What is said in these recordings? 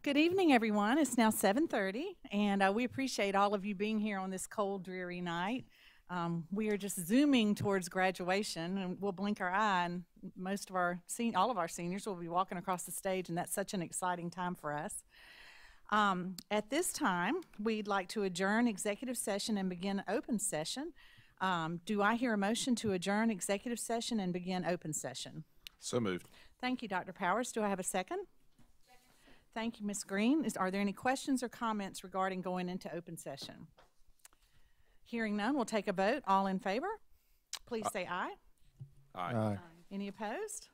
Good evening, everyone. It's now 7:30, and we appreciate all of you being here on this cold, dreary night. We are just zooming towards graduation, and we'll blink our eye, and all of our seniors will be walking across the stage, and that's such an exciting time for us. At this time, we'd like to adjourn executive session and begin open session. Do I hear a motion to adjourn executive session and begin open session? So moved. Thank you, Dr. Powers. Do I have a second? Thank you, Ms. Green. Are there any questions or comments regarding going into open session? Hearing none, we'll take a vote. All in favor, please say aye. Aye. Any opposed?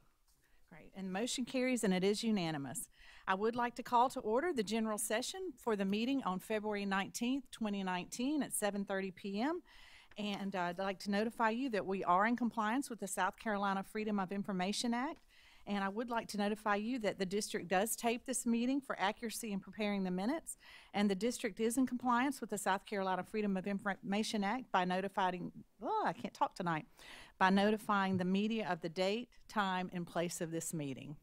Great. And the motion carries, and it is unanimous. I would like to call to order the general session for the meeting on February 19th, 2019 at 7:30 p.m. And I'd like to notify you that we are in compliance with the South Carolina Freedom of Information Act. And I would like to notify you that the district does tape this meeting for accuracy in preparing the minutes, and the district is in compliance with the South Carolina Freedom of Information Act by notifying, by notifying the media of the date, time, and place of this meeting.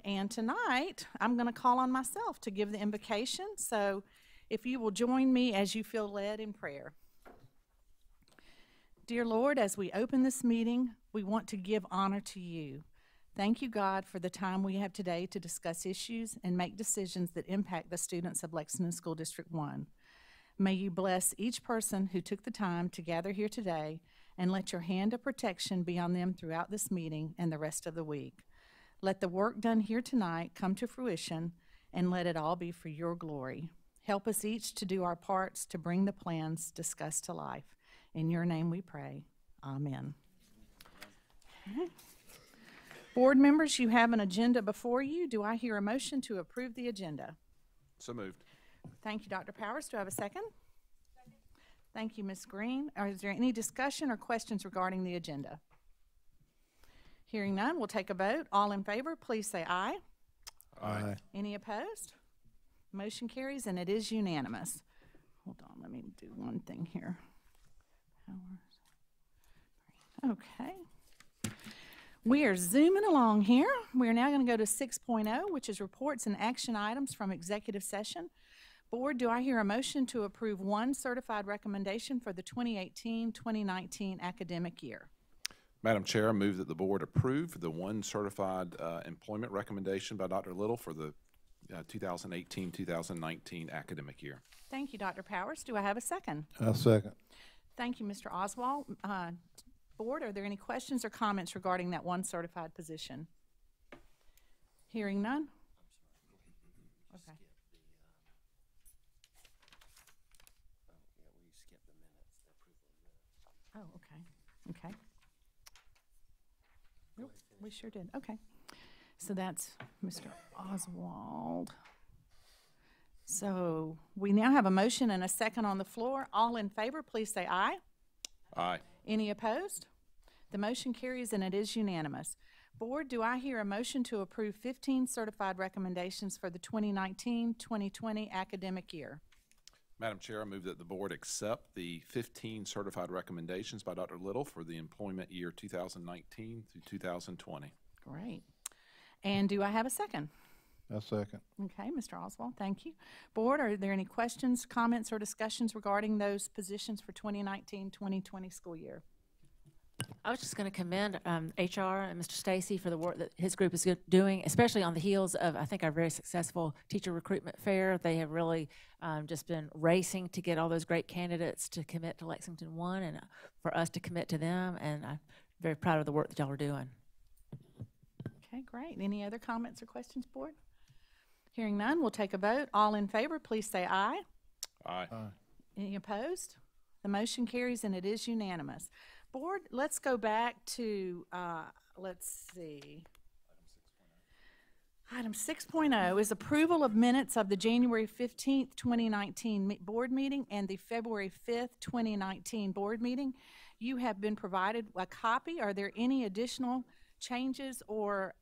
And tonight, I'm going to call on myself to give the invocation, so if you will join me as you feel led in prayer. Dear Lord, as we open this meeting, we want to give honor to you. Thank you, God, for the time we have today to discuss issues and make decisions that impact the students of Lexington School District 1. May you bless each person who took the time to gather here today, and let your hand of protection be on them throughout this meeting and the rest of the week. Let the work done here tonight come to fruition, and let it all be for your glory. Help us each to do our parts to bring the plans discussed to life. In your name we pray. Amen. Okay. Board members, you have an agenda before you. Do I hear a motion to approve the agenda? So moved. Thank you, Dr. Powers. Do I have a second? Second. Thank you, Ms. Green. Is there any discussion or questions regarding the agenda? Hearing none, we'll take a vote. All in favor, please say aye. Aye. Any opposed? Motion carries, and it is unanimous. Hold on, let me do one thing here. Okay. We are zooming along here. We are now going to go to 6.0, which is reports and action items from executive session. Board, do I hear a motion to approve one certified recommendation for the 2018-2019 academic year? Madam Chair, I move that the board approve the one certified employment recommendation by Dr. Little for the 2018-2019 academic year. Thank you, Dr. Powers. Do I have a second? I'll second. Thank you, Mr. Oswald. Board, are there any questions or comments regarding that one certified position? Hearing none? Okay. Oh, okay. Okay. Nope, we sure did. Okay. So that's Mr. Oswald. So we now have a motion and a second on the floor. All in favor, please say aye. Aye. Any opposed? The motion carries, and it is unanimous. Board, do I hear a motion to approve 15 certified recommendations for the 2019-2020 academic year? Madam Chair, I move that the board accept the 15 certified recommendations by Dr. Little for the employment year 2019 through 2020. Great. And do I have a second? I'll second. Okay, Mr. Oswald, thank you. Board, are there any questions, comments, or discussions regarding those positions for 2019-2020 school year? I was just going to commend HR and Mr. Stacy for the work that his group is doing, especially on the heels of, I think, our very successful teacher recruitment fair. They have really just been racing to get all those great candidates to commit to Lexington 1 and for us to commit to them, and I'm very proud of the work that y'all are doing. Okay, great. Any other comments or questions, Board? Hearing none, we'll take a vote. All in favor, please say aye. Aye. Aye. Any opposed? The motion carries, and it is unanimous. Board, let's go back to, let's see. Item 6.0 is approval of minutes of the January 15th, 2019 board meeting and the February 5th, 2019 board meeting. You have been provided a copy. Are there any additional changes or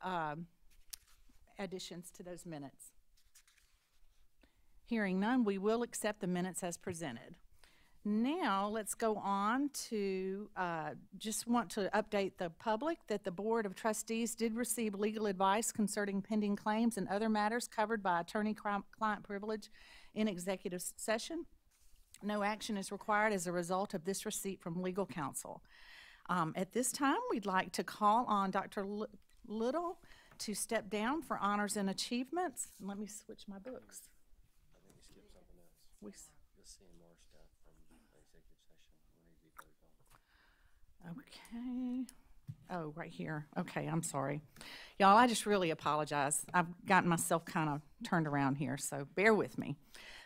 additions to those minutes? Hearing none, we will accept the minutes as presented. Now, let's go on to, just want to update the public that the Board of Trustees did receive legal advice concerning pending claims and other matters covered by attorney-client privilege in executive session. No action is required as a result of this receipt from legal counsel. At this time, we'd like to call on Dr. Little to step down for honors and achievements. Let me switch my books. I think we skipped something else. We You'll see more stuff from the executive session when we do vote on. Okay. Oh, right here. Okay, I'm sorry. Y'all, I just really apologize. I've gotten myself kind of turned around here, so bear with me.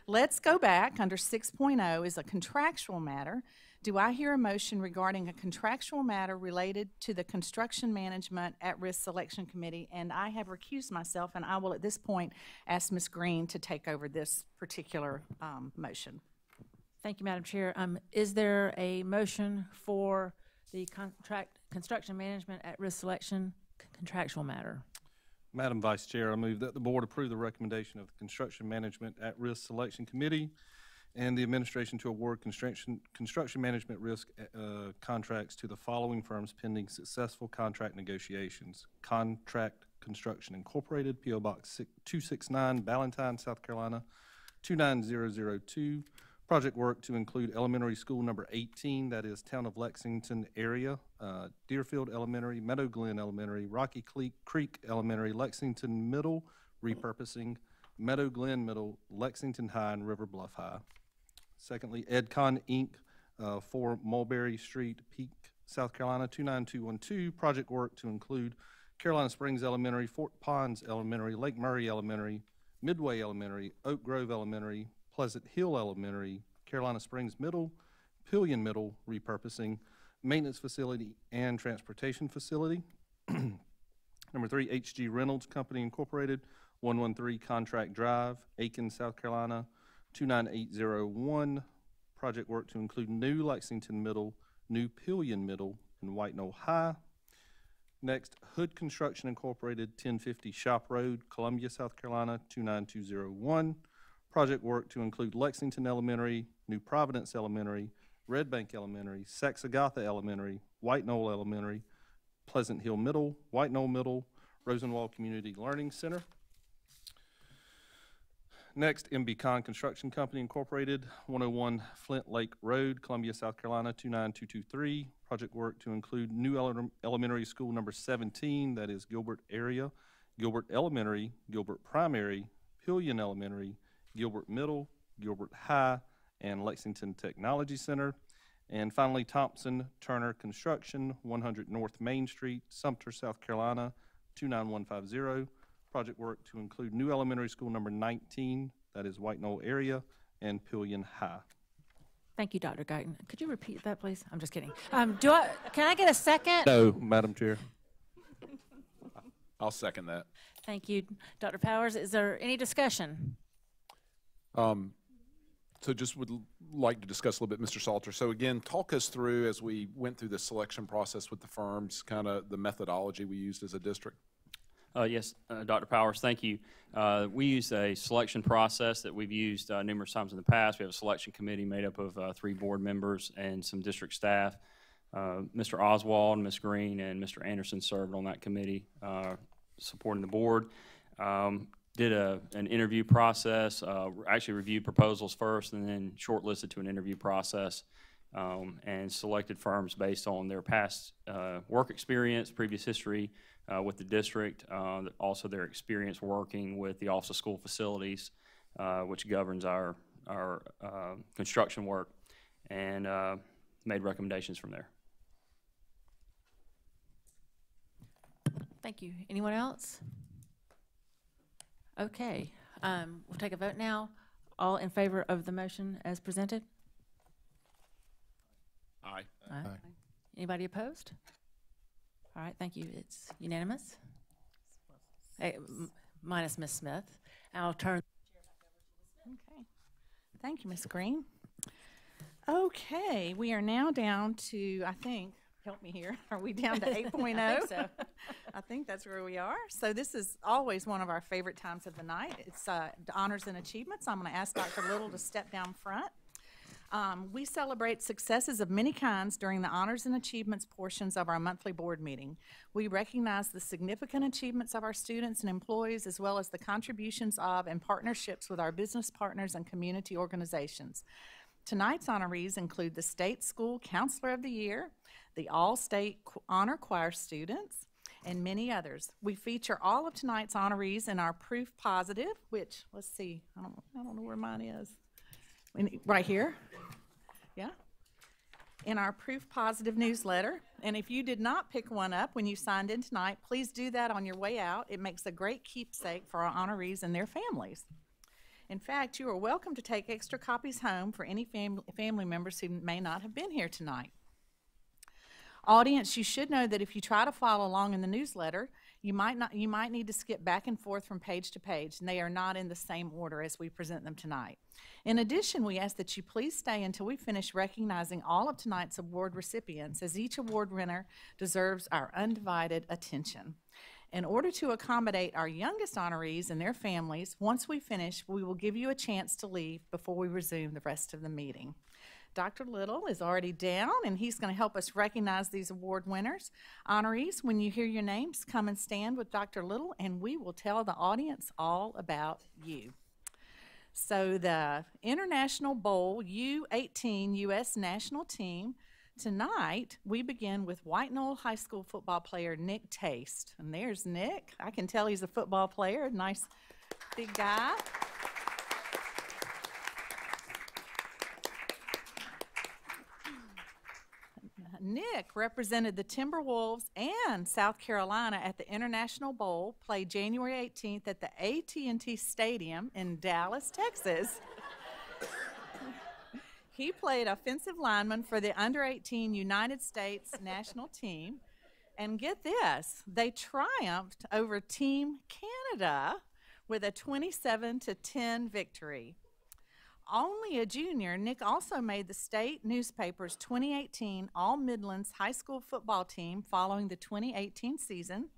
Let's go back. Under 6.0 is a contractual matter. Do I hear a motion regarding a contractual matter related to the Construction Management at-Risk Selection Committee? And I have recused myself, and I will at this point ask Ms. Green to take over this particular motion. Thank you, Madam Chair. Is there a motion for the construction management at risk selection contractual matter? Madam Vice Chair, I move that the board approve the recommendation of the Construction Management at Risk Selection Committee and the administration to award construction management risk contracts to the following firms pending successful contract negotiations. Contract Construction Incorporated, P.O. Box 269, Ballantyne, South Carolina, 29002. Project work to include elementary school number 18, that is Town of Lexington area, Deerfield Elementary, Meadow Glen Elementary, Rocky Creek Elementary, Lexington Middle, repurposing, Meadow Glen Middle, Lexington High, and River Bluff High. Secondly, EdCon Inc. For Mulberry Street, Peak, South Carolina, 29212. Project work to include Carolina Springs Elementary, Fort Ponds Elementary, Lake Murray Elementary, Midway Elementary, Oak Grove Elementary, Pleasant Hill Elementary, Carolina Springs Middle, Pillion Middle, repurposing, maintenance facility and transportation facility. Number 3, HG Reynolds Company Incorporated, 113 Contract Drive, Aiken, South Carolina, 29801. Project work to include new Lexington Middle, new Pillion Middle, and White Knoll High. Next, Hood Construction Incorporated, 1050 Shop Road, Columbia, South Carolina, 29201. Project work to include Lexington Elementary, New Providence Elementary, Red Bank Elementary, Saxagatha Elementary, White Knoll Elementary, Pleasant Hill Middle, White Knoll Middle, Rosenwald Community Learning Center. Next, MB Con Construction Company Incorporated, 101 Flint Lake Road, Columbia, South Carolina, 29223. Project work to include new elementary school number 17, that is Gilbert area, Gilbert Elementary, Gilbert Primary, Pillion Elementary, Gilbert Middle, Gilbert High, and Lexington Technology Center. And finally, Thompson Turner Construction, 100 North Main Street, Sumter, South Carolina, 29150. Project work to include new elementary school number 19, that is White Knoll area, and Pillion High. Thank you, Dr. Guyton. Could you repeat that, please? I'm just kidding. Can I get a second? No, Madam Chair. I'll second that. Thank you, Dr. Powers. Is there any discussion? So just would like to discuss a little bit, Mr. Salter. So again, talk us through, as we went through the selection process with the firms, kind of the methodology we used as a district. Yes, Dr. Powers, thank you. We use a selection process that we've used numerous times in the past. We have a selection committee made up of 3 board members and some district staff. Mr. Oswald, Ms. Green, and Mr. Anderson served on that committee supporting the board. Did an interview process, actually reviewed proposals first and then shortlisted to an interview process, and selected firms based on their past work experience, previous history with the district, also their experience working with the Office of School Facilities, which governs our construction work, and made recommendations from there. Thank you. Anyone else? Okay, we'll take a vote now. All in favor of the motion as presented? Aye. Aye. Anybody opposed? All right, thank you. It's unanimous. Minus Ms. Smith. I'll turn. Okay. Thank you, Ms. Green. Okay, we are now down to, I think, help me here. Are we down to 8.0? I think so. I think that's where we are. So this is always one of our favorite times of the night. It's the honors and achievements. I'm going to ask Dr. Little to step down front. We celebrate successes of many kinds during the honors and achievements portions of our monthly board meeting. We recognize the significant achievements of our students and employees, as well as the contributions of and partnerships with our business partners and community organizations. Tonight's honorees include the State School Counselor of the Year, the All-State Honor Choir students, and many others. We feature all of tonight's honorees in our Proof Positive, which, let's see, I don't know where mine is. Right here. Yeah. In our Proof Positive newsletter. And if you did not pick one up when you signed in tonight, please do that on your way out. It makes a great keepsake for our honorees and their families. In fact, you are welcome to take extra copies home for any family members who may not have been here tonight. Audience, you should know that if you try to follow along in the newsletter, you might need to skip back and forth from page to page, and they are not in the same order as we present them tonight. In addition, we ask that you please stay until we finish recognizing all of tonight's award recipients, as each award winner deserves our undivided attention. In order to accommodate our youngest honorees and their families, once we finish, we will give you a chance to leave before we resume the rest of the meeting. Dr. Little is already down, and he's going to help us recognize these award winners. Honorees, when you hear your names, come and stand with Dr. Little, and we will tell the audience all about you. So the International Bowl U18 U.S. National Team, tonight we begin with White Knoll High School football player Nick Taste. And there's Nick. I can tell he's a football player, a nice big guy. Nick represented the Timberwolves and South Carolina at the International Bowl, played January 18th at the AT&T Stadium in Dallas, Texas. He played offensive lineman for the under-18 United States national team. And get this, they triumphed over Team Canada with a 27-10 victory. Only a junior, Nick also made the state newspaper's 2018 All-Midlands High School football team following the 2018 season.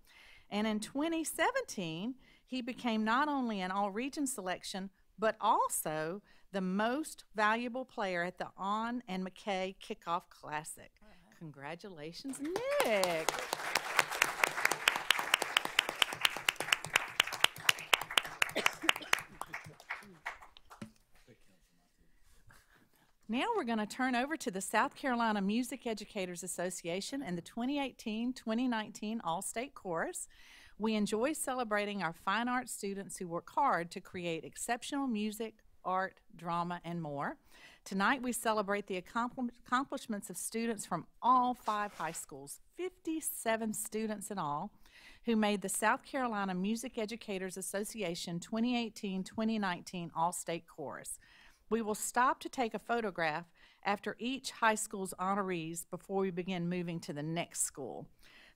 And in 2017, he became not only an all-region selection, but also the most valuable player at the On and McKay Kickoff Classic. Congratulations, Nick. Now we're going to turn over to the South Carolina Music Educators Association and the 2018-2019 All-State Chorus. We enjoy celebrating our fine arts students who work hard to create exceptional music, art, drama, and more. Tonight we celebrate the accomplishments of students from all 5 high schools, 57 students in all, who made the South Carolina Music Educators Association 2018-2019 All-State Chorus. We will stop to take a photograph after each high school's honorees before we begin moving to the next school.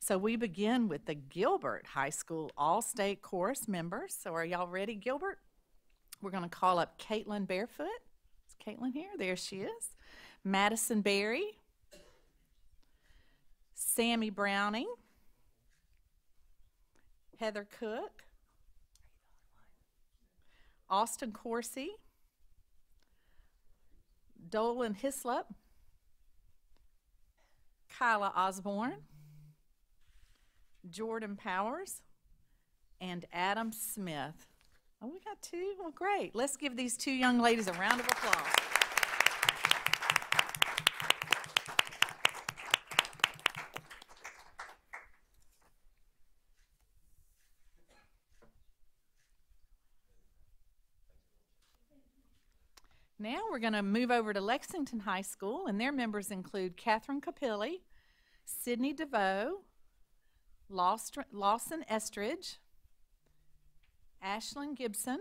So we begin with the Gilbert High School All-State Chorus members. So are y'all ready, Gilbert? We're going to call up Caitlin Barefoot. Is Caitlin here? There she is. Madison Berry. Sammy Browning. Heather Cook. Austin Coursey. Dolan Hislop, Kyla Osborne, Jordan Powers, and Adam Smith. Oh, we got 2? Well, great. Let's give these 2 young ladies a round of applause. Now we're going to move over to Lexington High School, and their members include Catherine Capilli, Sydney DeVoe, Lawson Estridge, Ashlyn Gibson,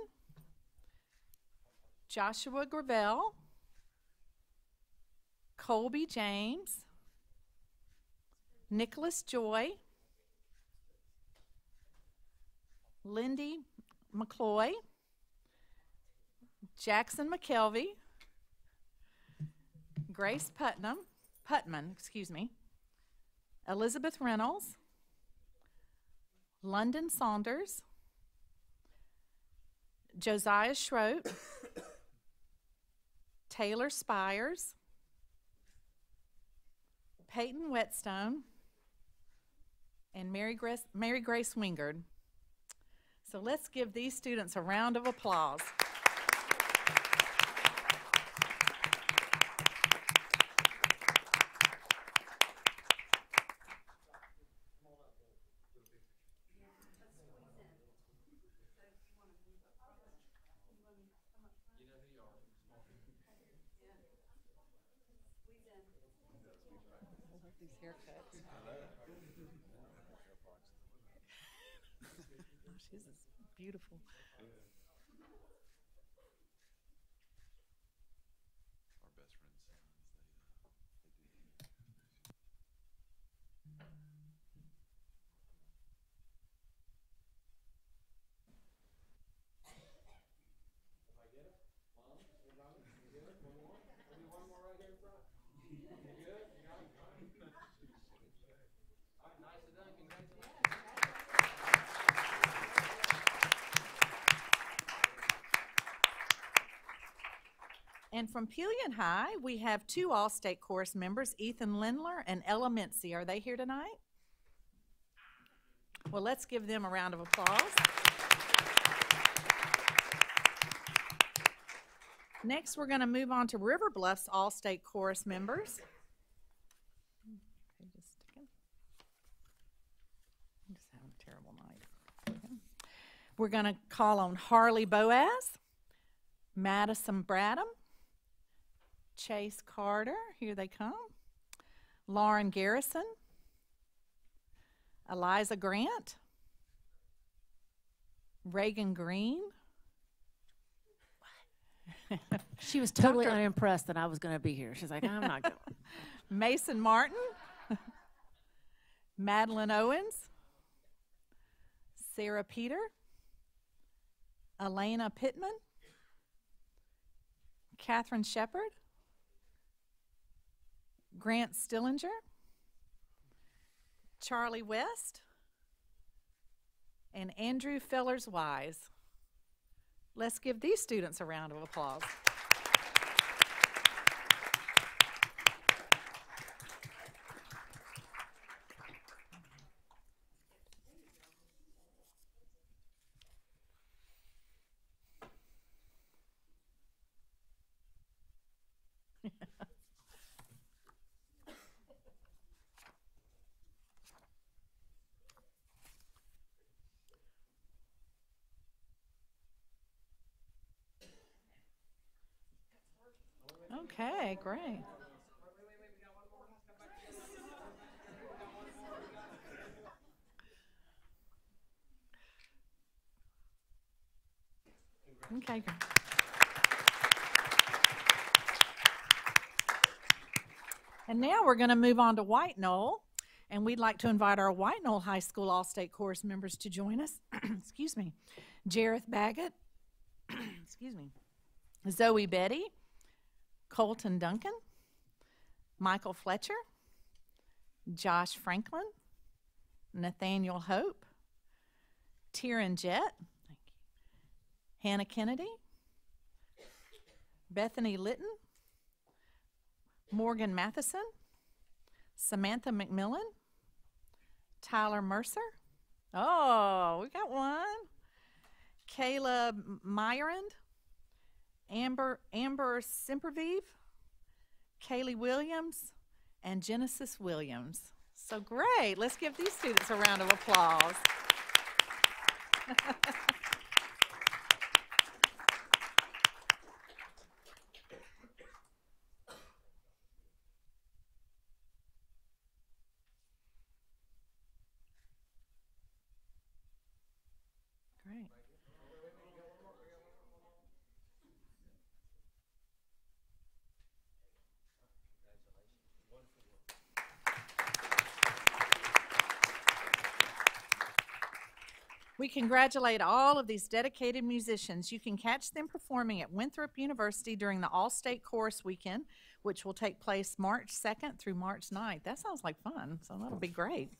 Joshua Gravel, Colby James, Nicholas Joy, Lindy McCloy, Jackson McKelvey, Grace Putman, Elizabeth Reynolds, London Saunders, Josiah Schroet, Taylor Spires, Peyton Whetstone, and Mary Grace Wingard. So let's give these students a round of applause. These haircuts. She's beautiful. Our best friend's sons, And from Pelion High, we have two All-State Chorus members, Ethan Lindler and Ella Mincy. Are they here tonight? Well, let's give them a round of applause. Next, we're going to move on to River Bluff's All-State Chorus members. I'm just having a terrible night. We're going to call on Harley Boaz, Madison Bradham, Chase Carter, here they come, Lauren Garrison, Eliza Grant, Reagan Green. She was totally unimpressed that I was going to be here. She's like, I'm not going. Mason Martin, Madeline Owens, Sarah Peter, Elena Pittman, Catherine Shepard, Grant Stillinger, Charlie West, and Andrew Fellers-Wise. Let's give these students a round of applause. Okay, great. Okay, great. And now we're going to move on to White Knoll, and we'd like to invite our White Knoll High School All-State Chorus members to join us. Excuse me. Jareth Baggett, excuse me, Zoe Betty, Colton Duncan, Michael Fletcher, Josh Franklin, Nathaniel Hope, Tieran Jett, thank you, Hannah Kennedy, Bethany Litton, Morgan Matheson, Samantha McMillan, Tyler Mercer. Oh, we got one. Kayla Meyerand, Amber Sempervive, Kaylee Williams, and Genesis Williams. So great. Let's give these students a round of applause. Great. We congratulate all of these dedicated musicians. You can catch them performing at Winthrop University during the All-State Chorus Weekend, which will take place March 2nd through March 9th. That sounds like fun, so that'll be great.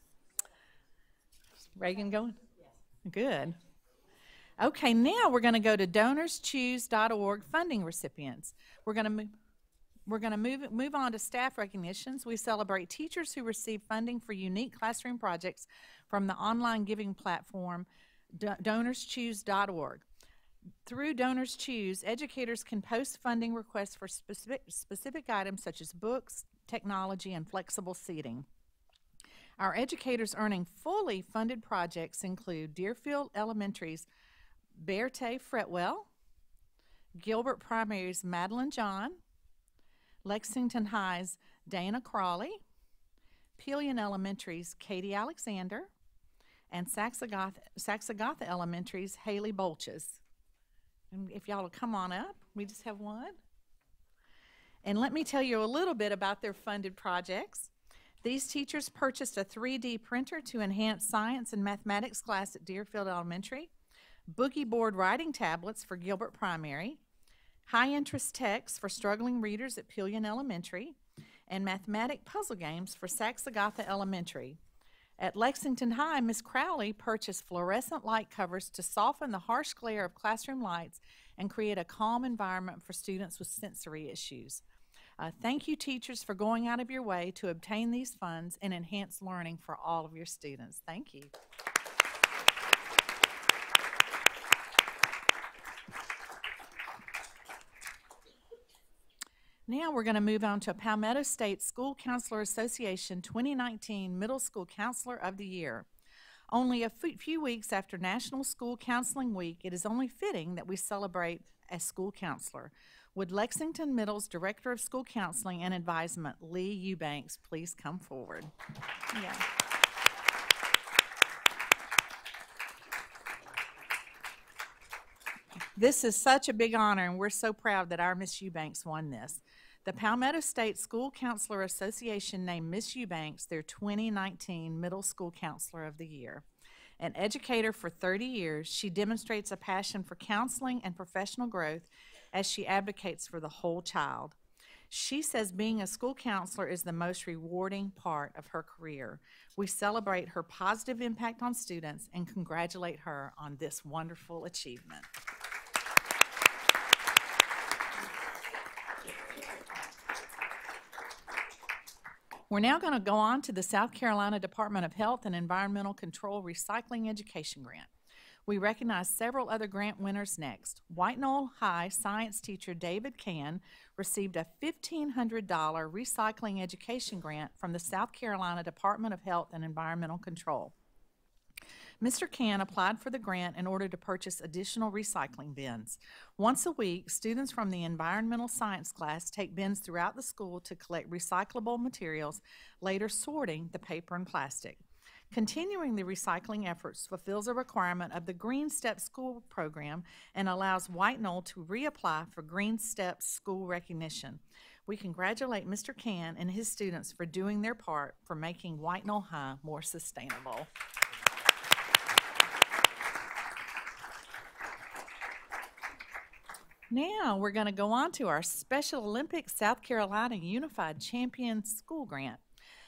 Is Reagan going? Yes. Good. Okay, now we're going to go to donorschoose.org funding recipients. We're going to move. We're going to move on to staff recognitions. We celebrate teachers who receive funding for unique classroom projects from the online giving platform DonorsChoose.org. Through Donors Choose, educators can post funding requests for specific items such as books, technology, and flexible seating. Our educators earning fully funded projects include Deerfield Elementary's Berthe Fretwell, Gilbert Primary's Madeline John, Lexington High's Dana Crawley, Pillion Elementary's Katie Alexander, and Saxagatha Elementary's Haley Bolches. And if y'all will come on up, we just have one. And let me tell you a little bit about their funded projects. These teachers purchased a 3D printer to enhance science and mathematics class at Deerfield Elementary, boogie board writing tablets for Gilbert Primary, high-interest texts for struggling readers at Pillion Elementary, and mathematic puzzle games for Saxagatha Elementary. At Lexington High, Ms. Crowley purchased fluorescent light covers to soften the harsh glare of classroom lights and create a calm environment for students with sensory issues. Thank you, teachers, for going out of your way to obtain these funds and enhance learning for all of your students. Thank you. Now we're going to move on to Palmetto State School Counselor Association 2019 Middle School Counselor of the Year. Only a few weeks after National School Counseling Week, it is only fitting that we celebrate a school counselor. Would Lexington Middle's Director of School Counseling and Advisement, Lee Eubanks, please come forward? Yeah. This is such a big honor, and we're so proud that our Miss Eubanks won this. The Palmetto State School Counselor Association named Miss Eubanks their 2019 Middle School Counselor of the Year. An educator for 30 years, she demonstrates a passion for counseling and professional growth as she advocates for the whole child. She says being a school counselor is the most rewarding part of her career. We celebrate her positive impact on students and congratulate her on this wonderful achievement. We're now going to go on to the South Carolina Department of Health and Environmental Control Recycling Education Grant. We recognize several other grant winners next. White Knoll High science teacher David Can received a $1,500 recycling education grant from the South Carolina Department of Health and Environmental Control. Mr. Can applied for the grant in order to purchase additional recycling bins. Once a week, students from the environmental science class take bins throughout the school to collect recyclable materials, later sorting the paper and plastic. Continuing the recycling efforts fulfills a requirement of the Green Steps School program and allows White Knoll to reapply for Green Steps School recognition. We congratulate Mr. Can and his students for doing their part for making White Knoll High more sustainable. Now we're going to go on to our Special Olympics South Carolina Unified Champion School Grant.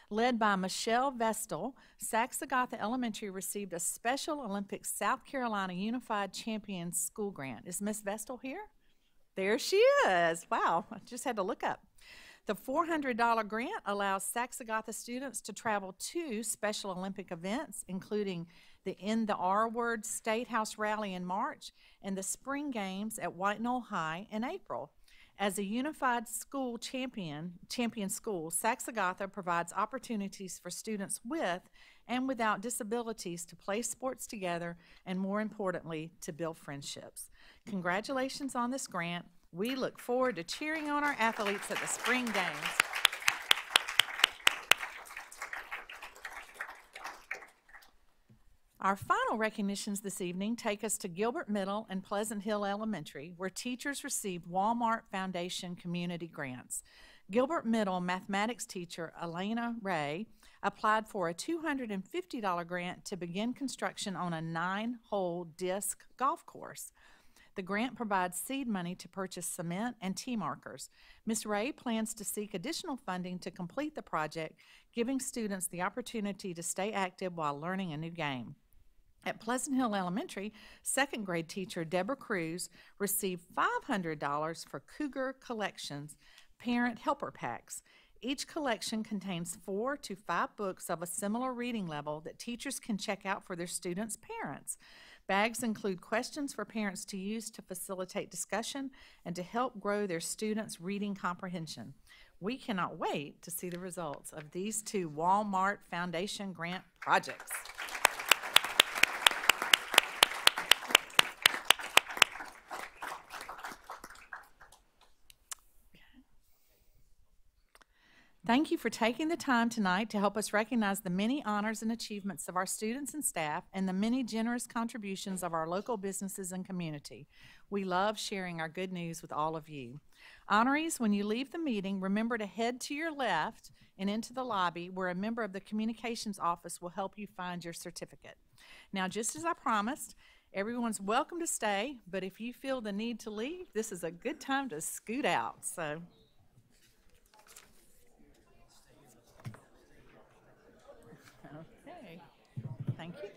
Led by Michelle Vestal, Saxagatha Elementary received a Special Olympics South Carolina Unified Champion School Grant. Is Miss Vestal here? There she is. Wow, I just had to look up. The $400 grant allows Saxagatha students to travel to Special Olympic events, including the In the R Word State House Rally in March and the Spring Games at White Knoll High in April. As a unified school champion school, Saxagatha provides opportunities for students with and without disabilities to play sports together and, more importantly, to build friendships. Congratulations on this grant. We look forward to cheering on our athletes at the Spring Games. Our final recognitions this evening take us to Gilbert Middle and Pleasant Hill Elementary, where teachers received Walmart Foundation community grants. Gilbert Middle mathematics teacher Elena Ray applied for a $250 grant to begin construction on a 9-hole disc golf course. The grant provides seed money to purchase cement and tee markers. Ms. Ray plans to seek additional funding to complete the project, giving students the opportunity to stay active while learning a new game. At Pleasant Hill Elementary, second grade teacher Deborah Cruz received $500 for Cougar Collections, parent helper packs. Each collection contains 4 to 5 books of a similar reading level that teachers can check out for their students' parents. Bags include questions for parents to use to facilitate discussion and to help grow their students' reading comprehension. We cannot wait to see the results of these 2 Walmart Foundation grant projects. Thank you for taking the time tonight to help us recognize the many honors and achievements of our students and staff and the many generous contributions of our local businesses and community. We love sharing our good news with all of you. Honorees, when you leave the meeting, remember to head to your left and into the lobby where a member of the communications office will help you find your certificate. Now, just as I promised, everyone's welcome to stay, but if you feel the need to leave, this is a good time to scoot out. So. Okay, thank you.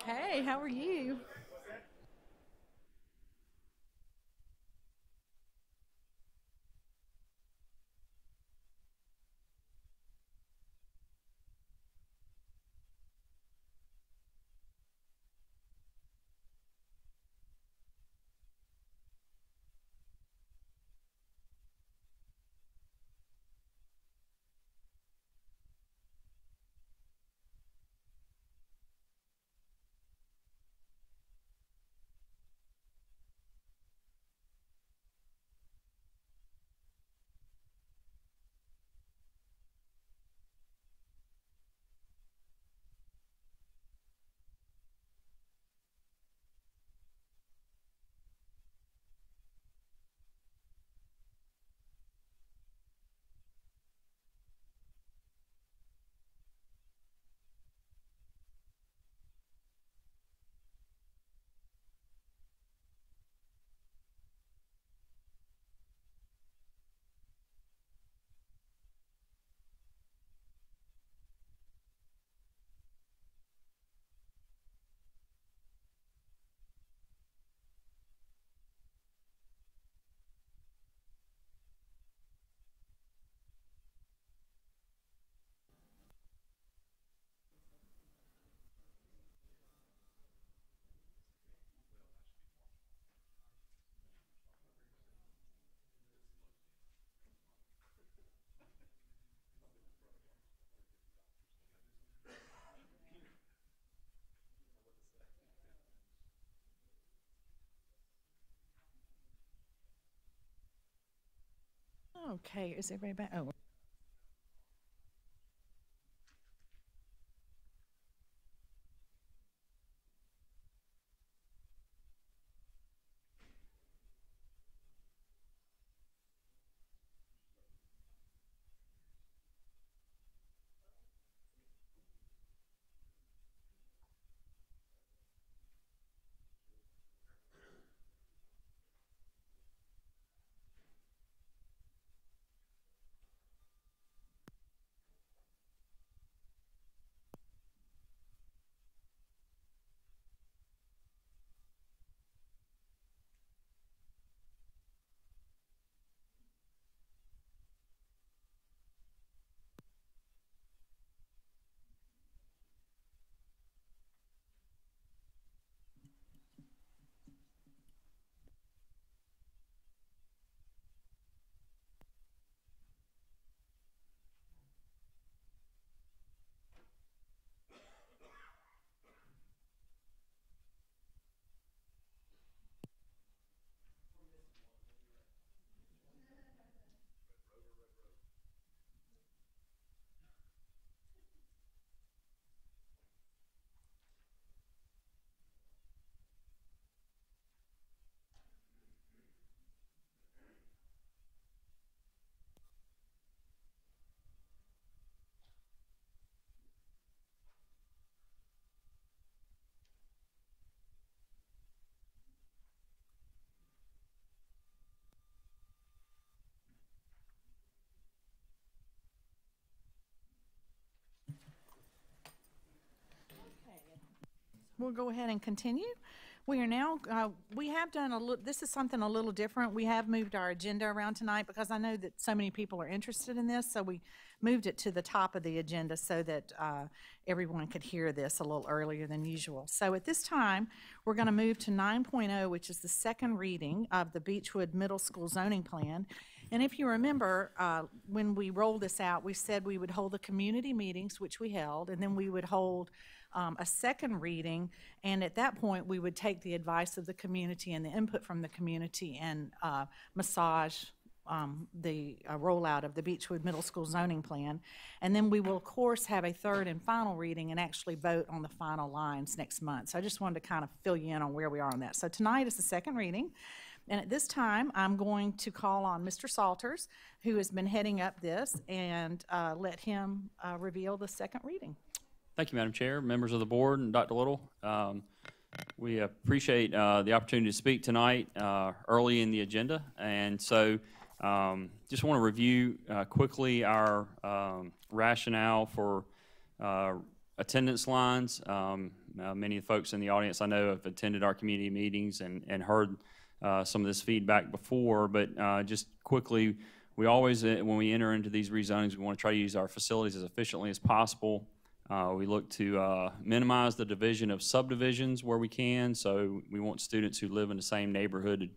Hey, how are you? Okay, is everybody back? Oh. we'll go ahead and continue. We are now, we have done this is something a little different. We have moved our agenda around tonight because I know that so many people are interested in this, so we moved it to the top of the agenda so that everyone could hear this a little earlier than usual. So at this time, we're going to move to 9.0, which is the second reading of the Beechwood Middle School zoning plan. And if you remember, when we rolled this out, we said we would hold the community meetings, which we held, and then we would hold a second reading, and at that point, we would take the advice of the community and the input from the community and massage the rollout of the Beechwood Middle School zoning plan. And then we will, of course, have a third and final reading and actually vote on the final lines next month. So I just wanted to kind of fill you in on where we are on that. So tonight is the second reading. And at this time, I'm going to call on Mr. Salters, who has been heading up this, and let him reveal the second reading. Thank you, Madam Chair, members of the board, and Dr. Little. We appreciate the opportunity to speak tonight early in the agenda. And so just want to review quickly our rationale for attendance lines. Many of the folks in the audience I know have attended our community meetings and heard some of this feedback before, but just quickly, we always, when we enter into these rezonings, we want to try to use our facilities as efficiently as possible. We look to minimize the division of subdivisions where we can, so we want students who live in the same neighborhood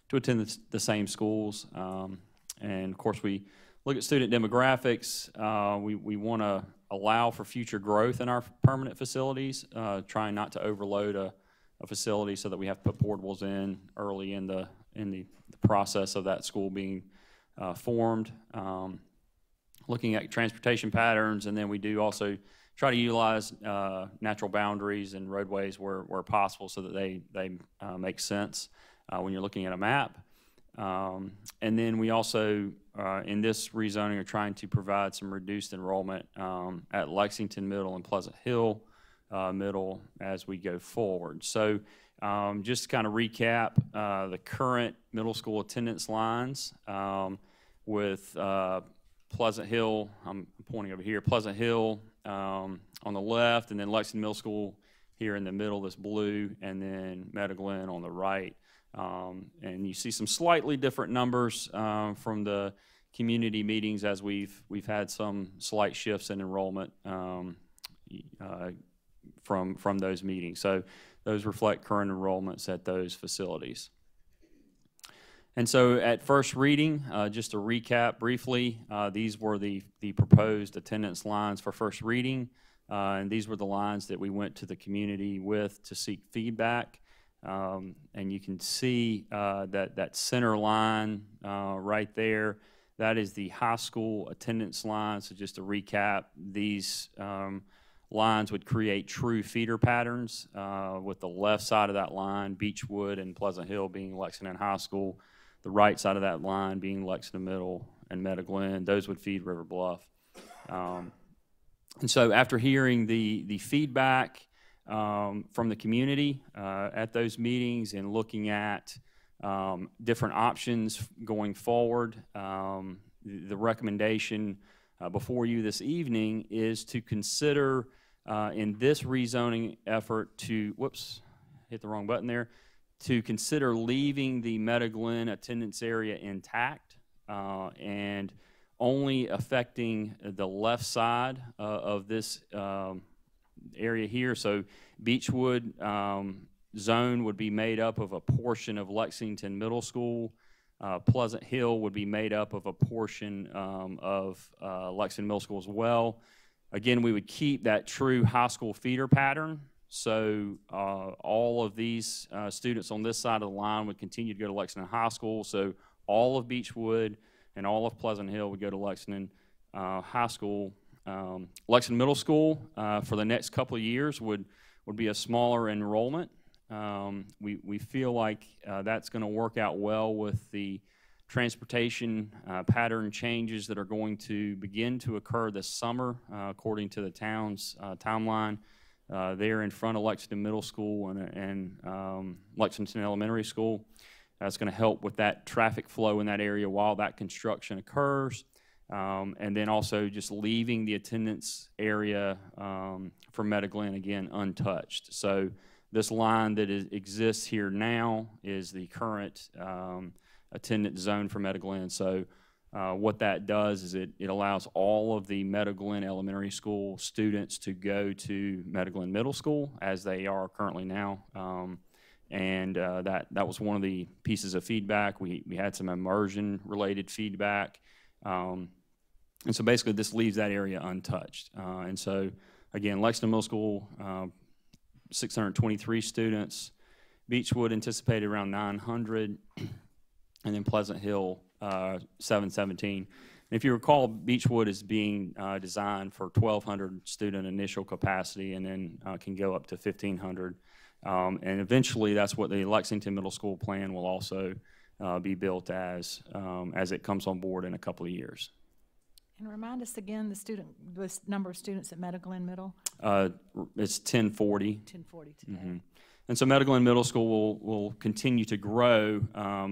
to attend the same schools. And of course, we look at student demographics. We want to allow for future growth in our permanent facilities, trying not to overload a facility so that we have to put portables in early in the process of that school being formed. Looking at transportation patterns, and then we do also try to utilize natural boundaries and roadways where possible so that they make sense when you're looking at a map. And then we also, in this rezoning, are trying to provide some reduced enrollment at Lexington Middle and Pleasant Hill Middle as we go forward. So just to kind of recap the current middle school attendance lines with Pleasant Hill, I'm pointing over here, Pleasant Hill on the left, and then Lexington Middle School here in the middle, this blue, and then Meadow Glen on the right. And you see some slightly different numbers from the community meetings as we've had some slight shifts in enrollment from those meetings. So those reflect current enrollments at those facilities. And so at first reading, just to recap briefly, these were the proposed attendance lines for first reading. And these were the lines that we went to the community with to seek feedback. And you can see that center line right there, that is the high school attendance line. So just to recap, these lines would create true feeder patterns with the left side of that line, Beechwood and Pleasant Hill being Lexington High School, the right side of that line being Lexington Middle and Meadow Glen. Those would feed River Bluff. And so after hearing the feedback from the community at those meetings and looking at different options going forward, the recommendation before you this evening is to consider in this rezoning effort to, whoops, hit the wrong button there, to consider leaving the Meadow Glen attendance area intact and only affecting the left side of this area here. So Beechwood zone would be made up of a portion of Lexington Middle School. Pleasant Hill would be made up of a portion of Lexington Middle School as well. Again, we would keep that true high school feeder pattern. So all of these students on this side of the line would continue to go to Lexington High School. So all of Beechwood and all of Pleasant Hill would go to Lexington High School. Lexington Middle School for the next couple of years would be a smaller enrollment. We feel like that's going to work out well with the transportation pattern changes that are going to begin to occur this summer, according to the town's timeline. There in front of Lexington Middle School and Lexington Elementary School. That's going to help with that traffic flow in that area while that construction occurs. And then also just leaving the attendance area for Meadow Glen, again, untouched. So this line that exists here now is the current attendance zone for Meadow Glen. So what that does is it allows all of the Meadow Glen Elementary School students to go to Meadow Glen Middle School as they are currently now. That was one of the pieces of feedback. We had some immersion-related feedback. And so basically this leaves that area untouched. And so, again, Lexington Middle School, 623 students. Beechwood anticipated around 900. And then Pleasant Hill, 717. And if you recall, Beechwood is being designed for 1,200 student initial capacity and then can go up to 1,500. And eventually that's what the Lexington Middle School plan will also be built as it comes on board in a couple of years. And remind us again the number of students at Meadow Glen Middle? It's 1040. 1040 today. Mm-hmm. And so Meadow Glen Middle School will continue to grow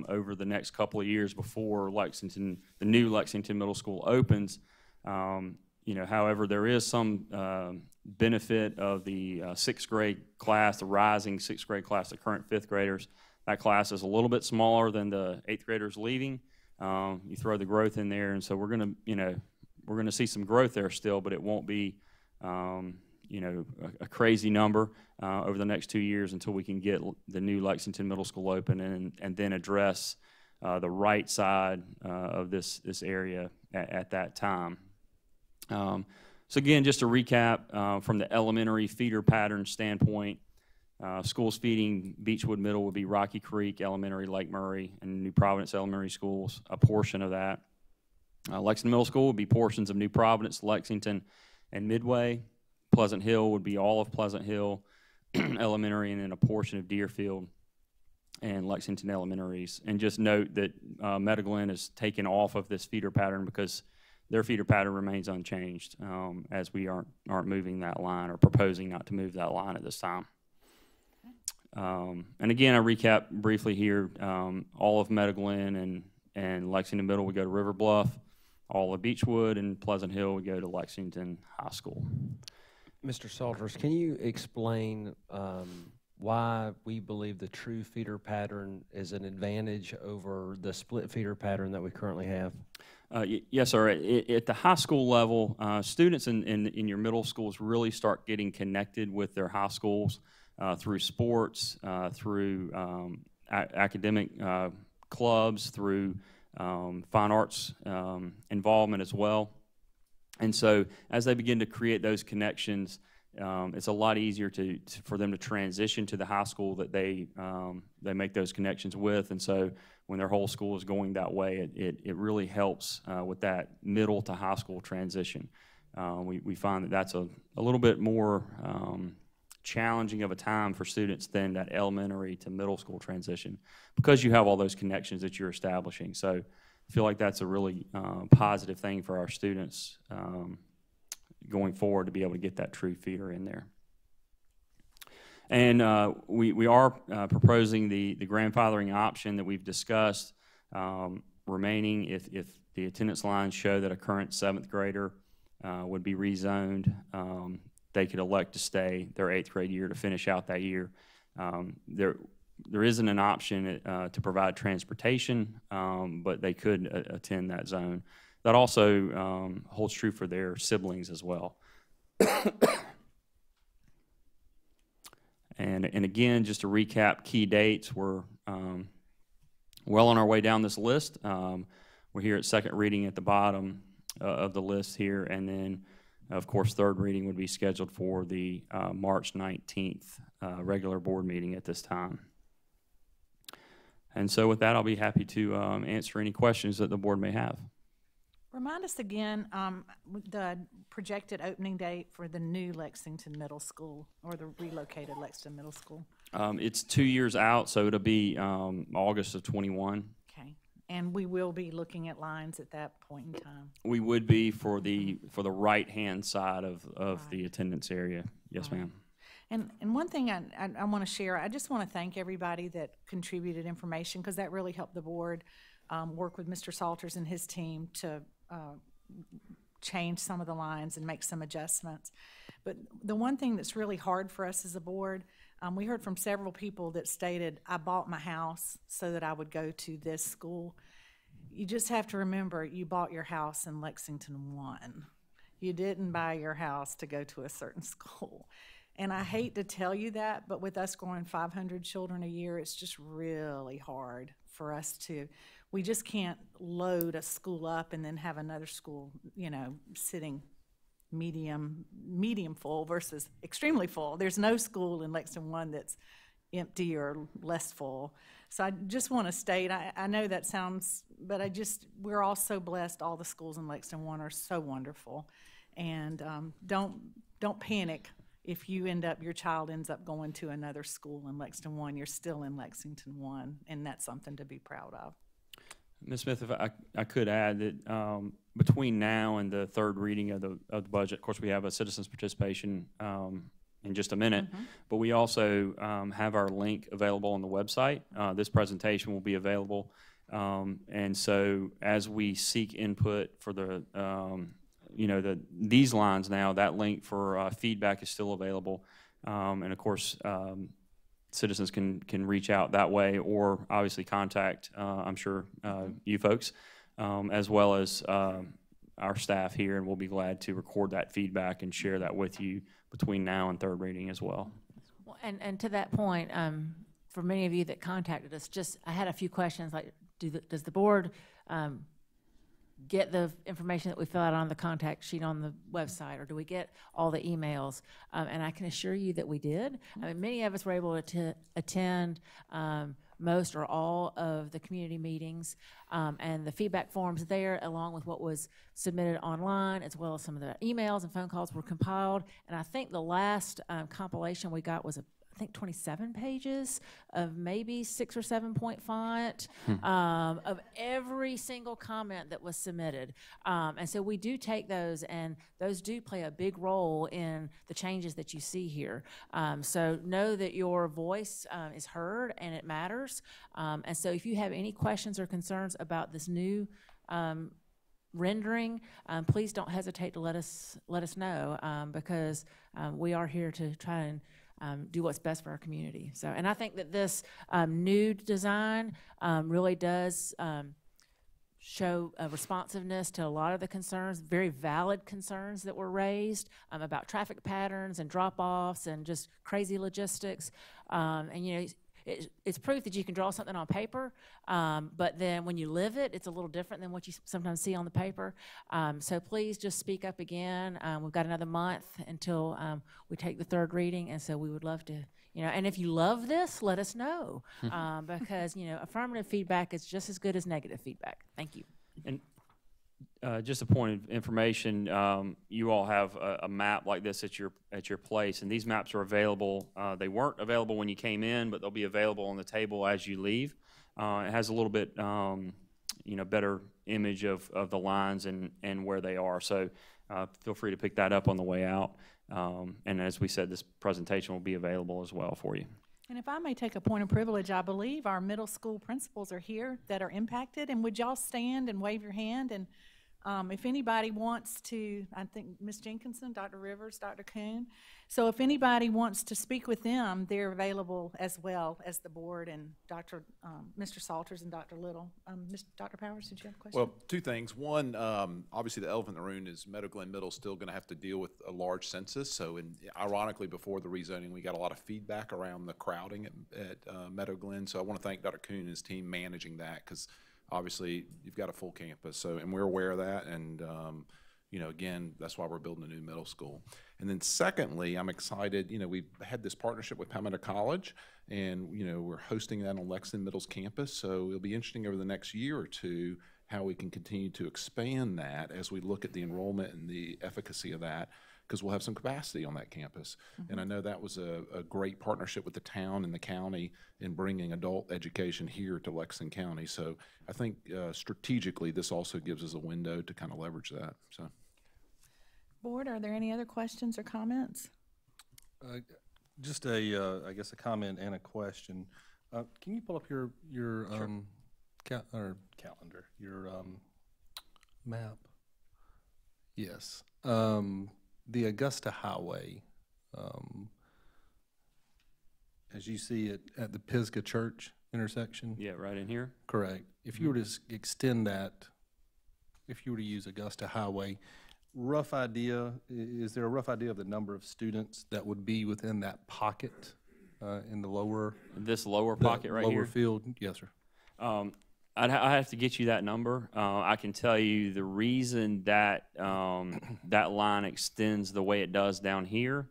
over the next couple of years before the new Lexington Middle School opens. However, there is some benefit of the sixth grade class, the rising sixth grade class, the current fifth graders. That class is a little bit smaller than the eighth graders leaving. You throw the growth in there, and so we're going to see some growth there still, but it won't be a crazy number over the next 2 years until we can get the new Lexington Middle School open and then address the right side of this area at that time. So again, just to recap, from the elementary feeder pattern standpoint, schools feeding Beechwood Middle would be Rocky Creek Elementary, Lake Murray, and New Providence Elementary Schools, a portion of that. Lexington Middle School would be portions of New Providence, Lexington, and Midway. Pleasant Hill would be all of Pleasant Hill Elementary, and then a portion of Deerfield and Lexington Elementaries. And just note that Meadow Glen is taken off of this feeder pattern because their feeder pattern remains unchanged, as we aren't moving that line or proposing not to move that line at this time. And again, I recap briefly here, all of Meadow Glen and Lexington Middle would go to River Bluff. All of Beechwood and Pleasant Hill would go to Lexington High School. Mr. Salters, can you explain why we believe the true feeder pattern is an advantage over the split feeder pattern that we currently have? Yes, sir. At the high school level, students in your middle schools really start getting connected with their high schools through sports, through academic clubs, through fine arts involvement as well. And so as they begin to create those connections, it's a lot easier for them to transition to the high school that they make those connections with. And so when their whole school is going that way, it really helps with that middle to high school transition. We find that that's a little bit more challenging of a time for students than that elementary to middle school transition, because you have all those connections that you're establishing. So I feel like that's a really positive thing for our students going forward, to be able to get that true feeder in there. And we are proposing the grandfathering option that we've discussed remaining if the attendance lines show that a current 7th grader would be rezoned. They could elect to stay their 8th grade year to finish out that year. There isn't an option to provide transportation, but they could attend that zone. That also holds true for their siblings as well. And again, just to recap key dates, we're well on our way down this list. We're here at second reading at the bottom of the list here, and then, of course, third reading would be scheduled for the March 19th regular board meeting at this time. And so with that, I'll be happy to answer any questions that the board may have. Remind us again the projected opening date for the new Lexington Middle School, or the relocated Lexington Middle School. It's 2 years out, so it'll be August of 21. Okay, and we will be looking at lines at that point in time. We would be for the right-hand side of the attendance area. Yes, ma'am. And one thing I want to share, I just want to thank everybody that contributed information, because that really helped the board work with Mr. Salters and his team to change some of the lines and make some adjustments. But the one thing that's really hard for us as a board, We heard from several people that stated, I bought my house so that I would go to this school. You just have to remember, you bought your house in Lexington 1. You didn't buy your house to go to a certain school. And I hate to tell you that, but with us growing 500 children a year, it's just really hard for us to, we just can't load a school up and then have another school, sitting medium full versus extremely full. There's no school in Lexington 1 that's empty or less full. So I just want to state, I know that sounds, but we're all so blessed. All the schools in Lexington 1 are so wonderful. And don't panic if your child ends up going to another school in Lexington 1. You're still in Lexington 1, and that's something to be proud of. Ms. Smith, if I could add that between now and the third reading of the budget, of course, we have a citizens participation in just a minute, but we also have our link available on the website. This presentation will be available, and so as we seek input for these lines now, that link for feedback is still available, and of course. Citizens can reach out that way, or obviously contact, I'm sure, you folks, as well as our staff here, and we'll be glad to record that feedback and share that with you between now and third reading as well. Well, and to that point, for many of you that contacted us, I had a few questions like, does the board get the information that we fill out on the contact sheet on the website, or do we get all the emails? And I can assure you that we did. I mean, many of us were able to attend most or all of the community meetings, and the feedback forms there, along with what was submitted online, as well as some of the emails and phone calls, were compiled. And I think the last compilation we got was I think 27 pages of maybe 6 or 7 point font of every single comment that was submitted. And so we do take those, and those do play a big role in the changes that you see here. So know that your voice is heard and it matters. And so if you have any questions or concerns about this new rendering, please don't hesitate to let us know, because we are here to try and do what's best for our community. So, and I think that this new design really does show responsiveness to a lot of the concerns, very valid concerns that were raised about traffic patterns and drop-offs and just crazy logistics. And it's proof that you can draw something on paper, but then when you live it, it's a little different than what you sometimes see on the paper. So please just speak up again. We've got another month until we take the third reading, and so we would love to, and if you love this, let us know, because, affirmative feedback is just as good as negative feedback. Thank you. And just a point of information, you all have a map like this at your place, and these maps are available. They weren't available when you came in, but they'll be available on the table as you leave. It has a little bit, better image of the lines and where they are. So feel free to pick that up on the way out. And as we said, this presentation will be available as well for you. And if I may take a point of privilege, I believe our middle school principals are here that are impacted. And would y'all stand and wave your hand? And if anybody wants to, I think Ms. Jenkinson, Dr. Rivers, Dr. Kuhn. So if anybody wants to speak with them, they're available as well as the board and Mr. Salters and Dr. Little. Dr. Powers, did you have a question? Well, two things. One, obviously the elephant in the room is Meadow Glen Middle still going to have to deal with a large census. So ironically, before the rezoning, we got a lot of feedback around the crowding at Meadow Glen. So I want to thank Dr. Kuhn and his team managing that, because obviously you've got a full campus. So, and we're aware of that. And, again, that's why we're building a new middle school. And then secondly, I'm excited, we've had this partnership with Palmetto College, and, we're hosting that on Lexington Middle's campus. So it'll be interesting over the next year or two how we can continue to expand that as we look at the enrollment and the efficacy of that, because we'll have some capacity on that campus. Mm-hmm. And I know that was a great partnership with the town and the county in bringing adult education here to Lexington County. So I think strategically this also gives us a window to kind of leverage that. So, Board, are there any other questions or comments? Just I guess a comment and a question. Can you pull up your Sure. calendar, your map? Yes. The Augusta Highway as you see it, at the Pisgah Church intersection? Yeah, right in here. Correct. If you were to extend that, if you were to use Augusta Highway, rough idea, is there a rough idea of the number of students that would be within that pocket in the lower? This lower pocket right here? Lower field, yes, sir. I have to get you that number. I can tell you the reason that that line extends the way it does down here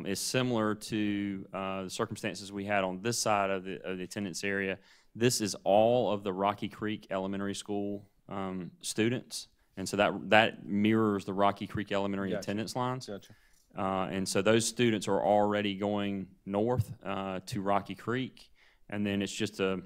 is similar to the circumstances we had on this side of the attendance area. This is all of the Rocky Creek Elementary School students, and so that mirrors the Rocky Creek Elementary attendance lines. Gotcha. And so those students are already going north to Rocky Creek, and then it's just a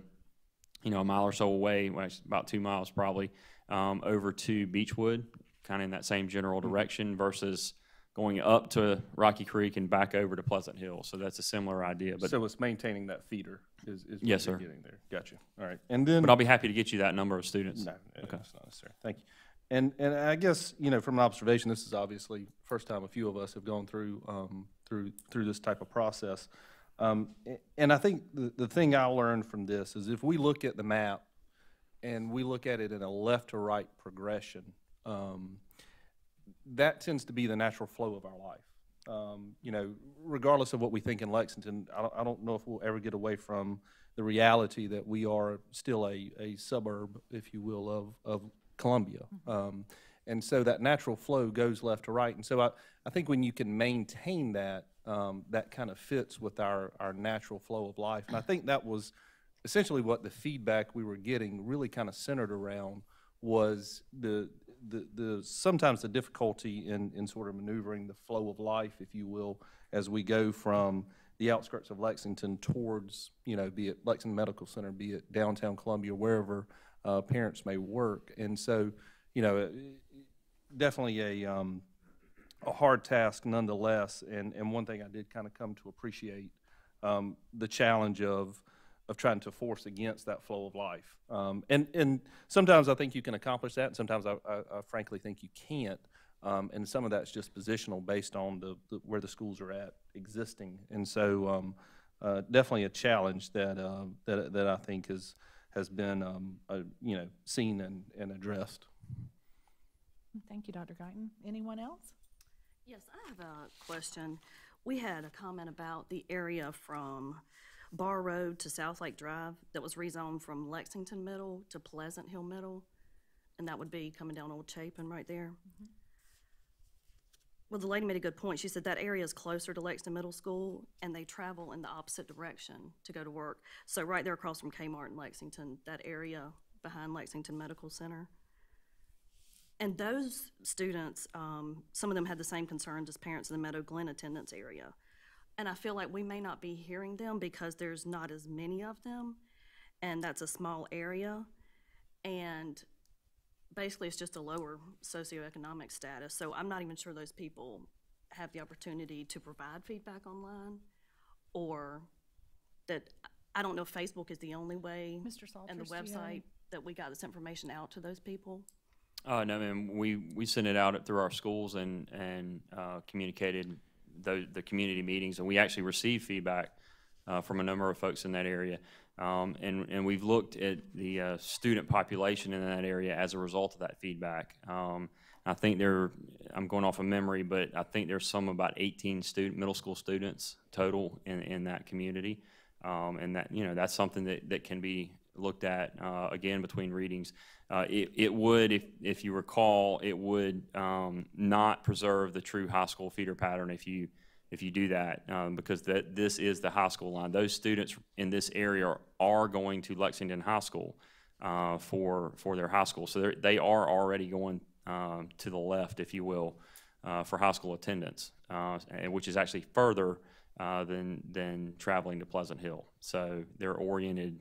mile or so away, well, it's about 2 miles probably, over to Beechwood, kind of in that same general direction, versus going up to Rocky Creek and back over to Pleasant Hill. So that's a similar idea. But So it's maintaining that feeder is what Yes, you're sir. getting there. Gotcha. All right. And then, but I'll be happy to get you that number of students. no, that's not necessary. Thank you. And I guess, from an observation, this is obviously first time a few of us have gone through through this type of process. And I think the thing I learned from this is if we look at the map and we look at it in a left to right progression, that tends to be the natural flow of our life. Regardless of what we think in Lexington, I don't know if we'll ever get away from the reality that we are still a suburb, if you will, of Columbia. And so that natural flow goes left to right. And so I think when you can maintain that, that kind of fits with our natural flow of life. And I think that was essentially what the feedback we were getting really kind of centered around was the sometimes the difficulty in sort of maneuvering the flow of life, if you will, as we go from the outskirts of Lexington towards, be it Lexington Medical Center, be it downtown Columbia, wherever parents may work. And so, definitely a hard task nonetheless. And one thing I did kind of come to appreciate, the challenge of trying to force against that flow of life. And sometimes I think you can accomplish that, and sometimes I frankly think you can't. And some of that's just positional based on where the schools are at existing. And so definitely a challenge that I think has been seen and addressed. Thank you, Dr. Guyton. Anyone else? Yes, I have a question. We had a comment about the area from Bar Road to South Lake Drive that was rezoned from Lexington Middle to Pleasant Hill Middle, and that would be coming down Old Chapin right there. Mm-hmm. Well, the lady made a good point. She said that area is closer to Lexington Middle School, and they travel in the opposite direction to go to work. So right there across from Kmart in Lexington, that area behind Lexington Medical Center. And those students, some of them had the same concerns as parents in the Meadow Glen attendance area. And I feel like we may not be hearing them because there's not as many of them, and that's a small area. And basically it's just a lower socioeconomic status. So I'm not even sure those people have the opportunity to provide feedback online, or that, I don't know if Facebook is the only way Mr. Salters, and the website that we got this information out to those people. No, ma'am. We sent it out through our schools and communicated the community meetings, and we actually received feedback from a number of folks in that area. And we've looked at the student population in that area as a result of that feedback. I think I'm going off of memory, but I think there's about 18 middle school students total in that community. And that, that's something that can be looked at again between readings. It would, if you recall, it would not preserve the true high school feeder pattern if you do that, because this is the high school line. Those students in this area are going to Lexington High School for their high school, so they are already going to the left, if you will, for high school attendance, which is actually further than traveling to Pleasant Hill. So they're oriented,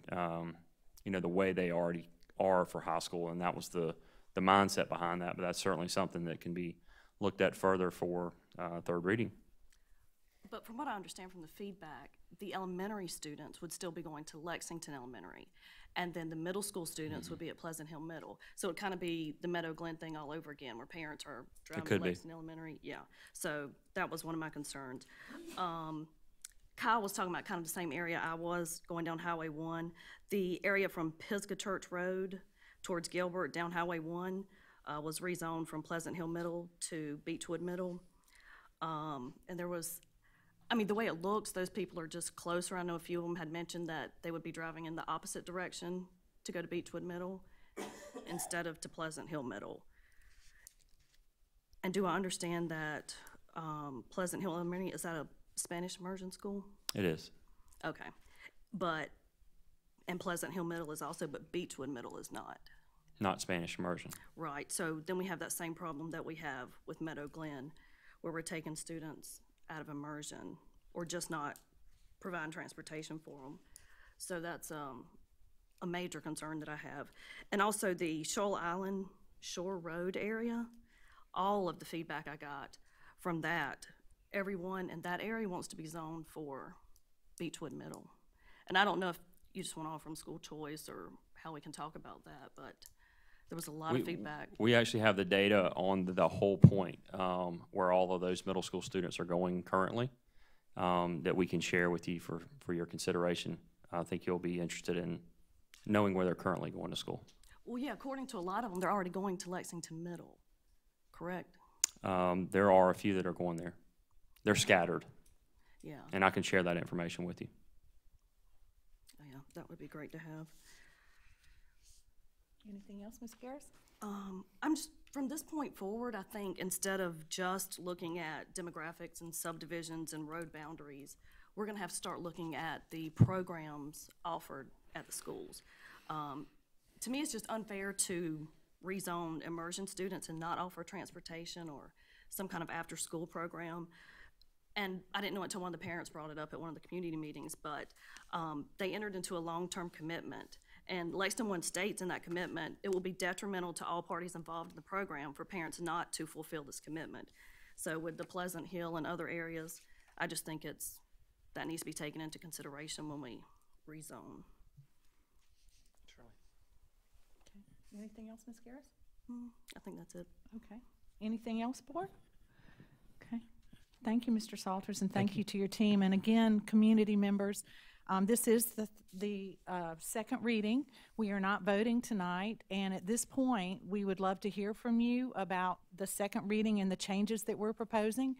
the way they already are for high school, and that was the mindset behind that. But that's certainly something that can be looked at further for third reading. But from what I understand from the feedback, the elementary students would still be going to Lexington Elementary, and then the middle school students would be at Pleasant Hill Middle. So it'd kind of be the Meadow Glen thing all over again, where parents are driving to Lexington Elementary. Yeah, so that was one of my concerns. Kyle was talking about kind of the same area I was, going down Highway 1. The area from Pisgah Church Road towards Gilbert down Highway 1 was rezoned from Pleasant Hill Middle to Beechwood Middle. And there was, I mean, the way it looks, those people are just closer. I know a few of them had mentioned that they would be driving in the opposite direction to go to Beechwood Middle instead of to Pleasant Hill Middle. And do I understand that Pleasant Hill Elementary, is that a Spanish immersion school? It is. Okay. And Pleasant Hill Middle is also, but Beechwood Middle is not. Not Spanish immersion. Right. So then we have that same problem that we have with Meadow Glen, where we're taking students out of immersion or just not providing transportation for them. So that's a major concern that I have. And also the Shoal Island Shore Road area, all of the feedback I got from that, everyone in that area wants to be zoned for Beechwood Middle. And I don't know if you just want to offer them school choice or how we can talk about that, but there was a lot of feedback. We actually have the data on the whole point, where all of those middle school students are going currently, that we can share with you for your consideration. I think you'll be interested in knowing where they're currently going to school. Well, yeah, according to a lot of them, they're already going to Lexington Middle, correct? There are a few that are going there. They're scattered. Yeah. And I can share that information with you. Oh, yeah, that would be great to have. Anything else, Ms. Garris? I'm just, from this point forward, I think instead of just looking at demographics and subdivisions and road boundaries, we're gonna have to start looking at the programs offered at the schools. To me, it's just unfair to rezone immersion students and not offer transportation or some kind of after-school program. And I didn't know it until one of the parents brought it up at one of the community meetings, but they entered into a long-term commitment. And Lexington One states in that commitment, it will be detrimental to all parties involved in the program for parents not to fulfill this commitment. So with the Pleasant Hill and other areas, I just think that needs to be taken into consideration when we rezone. Okay. Anything else, Ms. Garris? I think that's it. Okay. Anything else, board? Okay. Thank you, Mr. Salters, and thank you to your team. And again, community members, this is the second reading. We are not voting tonight, and at this point, we would love to hear from you about the second reading and the changes that we're proposing.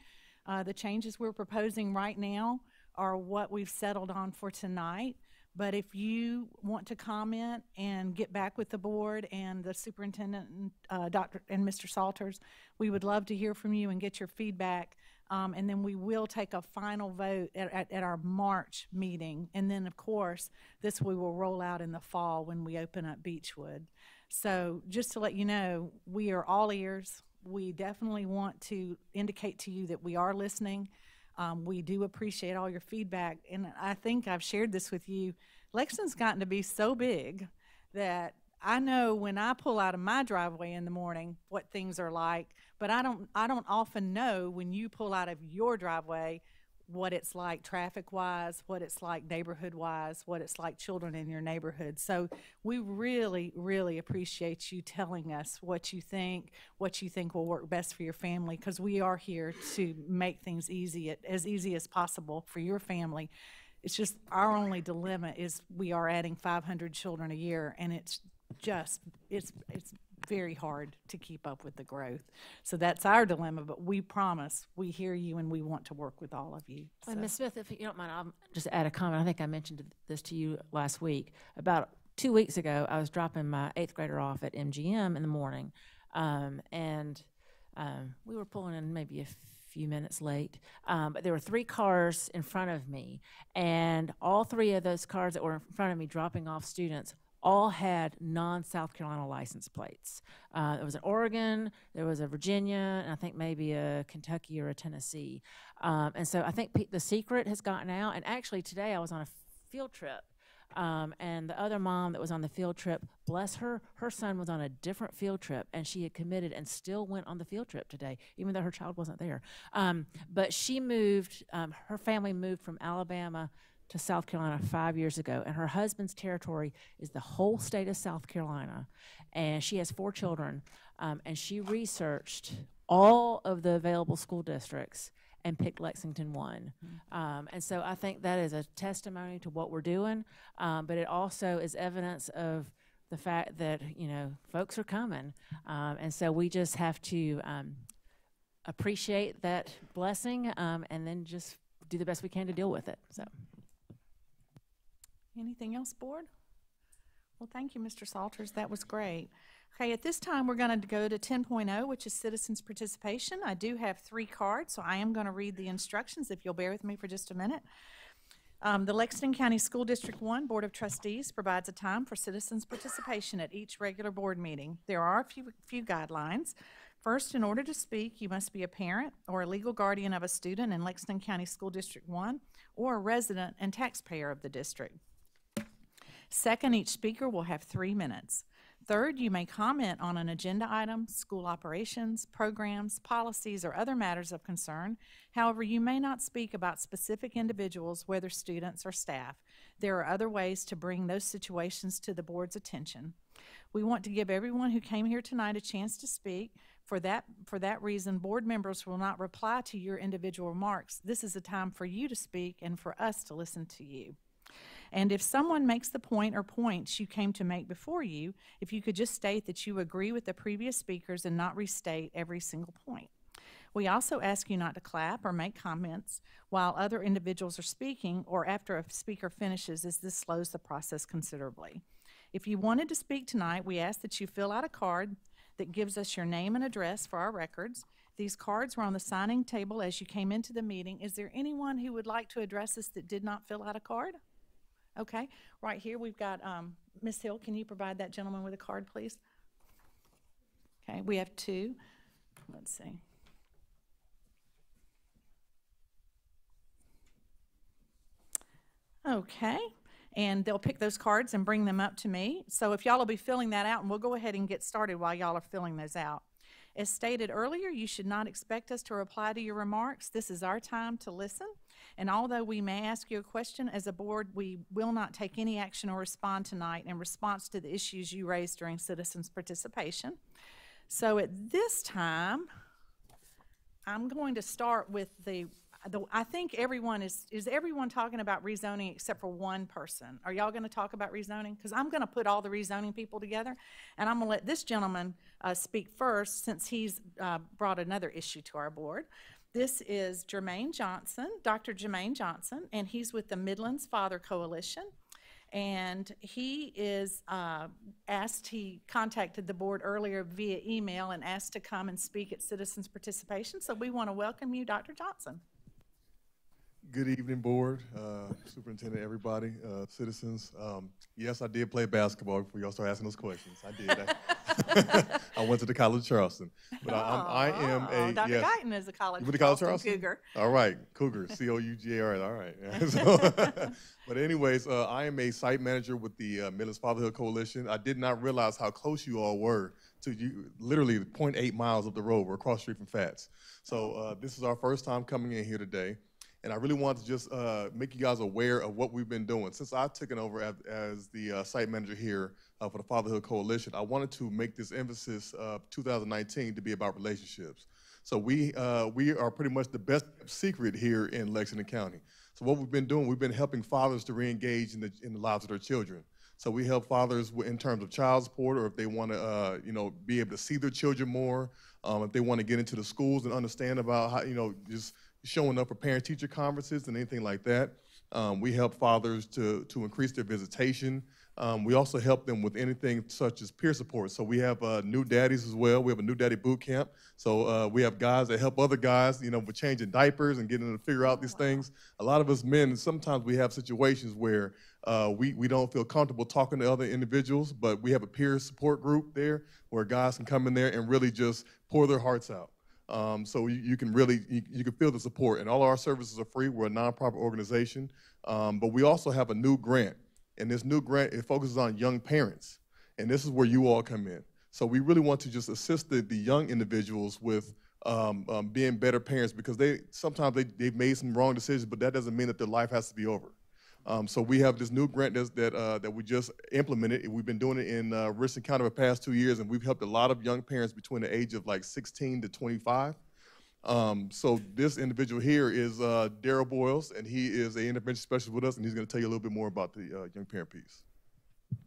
The changes we're proposing right now are what we've settled on for tonight. But if you want to comment and get back with the board and the superintendent and Dr. and Mr. Salters, we would love to hear from you and get your feedback. And then we will take a final vote at our March meeting. And then, of course, this we will roll out in the fall when we open up Beechwood. So just to let you know, we are all ears. We definitely want to indicate to you that we are listening. We do appreciate all your feedback. And I think I've shared this with you. Lexington's gotten to be so big that I know when I pull out of my driveway in the morning what things are like, but I don't often know when you pull out of your driveway what it's like traffic-wise, what it's like neighborhood-wise, what it's like children in your neighborhood. So we really, really appreciate you telling us what you think will work best for your family, because we are here to make things as easy as possible for your family. It's just our only dilemma is we are adding 500 children a year, and it's very hard to keep up with the growth. So that's our dilemma, but we promise we hear you and we want to work with all of you. So. Ms. Smith, if you don't mind, I'll just add a comment. I think I mentioned this to you last week. About 2 weeks ago, I was dropping my 8th grader off at MGM in the morning, and we were pulling in maybe a few minutes late, but there were 3 cars in front of me, and all 3 of those cars that were in front of me dropping off students all had non-South Carolina license plates. There was an Oregon, there was a Virginia, and I think maybe a Kentucky or a Tennessee. And so I think the secret has gotten out. And actually today I was on a field trip, and the other mom that was on the field trip, bless her, her son was on a different field trip, and she had committed and still went on the field trip today, even though her child wasn't there. But she moved, her family moved from Alabama to South Carolina 5 years ago, and her husband's territory is the whole state of South Carolina, and she has 4 children, and she researched all of the available school districts, and picked Lexington 1. And so I think that is a testimony to what we're doing, but it also is evidence of the fact that, you know, folks are coming. And so we just have to appreciate that blessing, and then just do the best we can to deal with it. So, anything else, board? Well, thank you, Mr. Salters. That was great. Okay, at this time, we're going to go to 10.0, which is citizens participation. I do have 3 cards, so I am going to read the instructions, if you'll bear with me for just a minute. The Lexington County School District 1 Board of Trustees provides a time for citizens participation at each regular board meeting. There are a few guidelines. First, in order to speak, you must be a parent or a legal guardian of a student in Lexington County School District 1 or a resident and taxpayer of the district. Second, each speaker will have 3 minutes. Third, you may comment on an agenda item, school operations, programs, policies, or other matters of concern. However, you may not speak about specific individuals, whether students or staff. There are other ways to bring those situations to the board's attention. We want to give everyone who came here tonight a chance to speak. For that reason, board members will not reply to your individual remarks. This is a time for you to speak and for us to listen to you. And if someone makes the point or points you came to make before you, if you could just state that you agree with the previous speakers and not restate every single point. We also ask you not to clap or make comments while other individuals are speaking or after a speaker finishes, as this slows the process considerably. If you wanted to speak tonight, we ask that you fill out a card that gives us your name and address for our records. These cards were on the signing table as you came into the meeting. Is there anyone who would like to address us that did not fill out a card? Okay, right here we've got Ms. Hill. Can you provide that gentleman with a card, please? Okay, we have 2. Let's see. Okay, and they'll pick those cards and bring them up to me. So if y'all will be filling that out, and we'll go ahead and get started while y'all are filling those out. As stated earlier, you should not expect us to reply to your remarks. This is our time to listen. And although we may ask you a question as a board, we will not take any action or respond tonight in response to the issues you raised during citizens' participation. So at this time, I'm going to start with I think everyone is everyone talking about rezoning except for one person? Are y'all going to talk about rezoning? Because I'm going to put all the rezoning people together, and I'm going to let this gentleman speak first since he's brought another issue to our board. This is Jermaine Johnson, Dr. Jermaine Johnson, and he's with the Midlands Father Coalition. And he is he contacted the board earlier via email and asked to come and speak at citizens' participation. So we want to welcome you, Dr. Johnson. Good evening, board, superintendent, everybody, citizens. Yes, I did play basketball before y'all start asking those questions. I did. I went to the College of Charleston. But I am a, Dr. yes. Guyton is a College You went of to College of Charleston Charleston? Cougar. All right, Cougar, C-O-U-G-A-R, all right. So, but anyways, I am a site manager with the Midlands Fatherhood Coalition. I did not realize how close you all were to you, literally 0.8 miles up the road. We're across the street from Fats. So this is our first time coming in here today. And I really want to just make you guys aware of what we've been doing. Since I've taken over as the site manager here for the Fatherhood Coalition, I wanted to make this emphasis of 2019 to be about relationships. So we are pretty much the best secret here in Lexington County. So what we've been doing, we've been helping fathers to reengage in the lives of their children. So we help fathers in terms of child support, or if they want to, be able to see their children more, if they want to get into the schools and understand about how, just showing up for parent-teacher conferences and anything like that. We help fathers to increase their visitation. We also help them with anything such as peer support. So we have new daddies as well. We have a new daddy boot camp. So we have guys that help other guys, with changing diapers and getting them to figure out these things. A lot of us men, sometimes we have situations where we don't feel comfortable talking to other individuals, but we have a peer support group there where guys can come in there and really just pour their hearts out. So you can really, you can feel the support. And all our services are free. We're a nonprofit organization. But we also have a new grant. And this new grant, it focuses on young parents. And this is where you all come in. So we really want to just assist the young individuals with being better parents, because sometimes they've made some wrong decisions, but that doesn't mean that their life has to be over. So we have this new grant that we just implemented. We've been doing it in Richland County for the past 2 years, and we've helped a lot of young parents between the age of like 16 to 25. So this individual here is Daryl Boyles, and he is an intervention specialist with us, and he's going to tell you a little bit more about the young parent piece.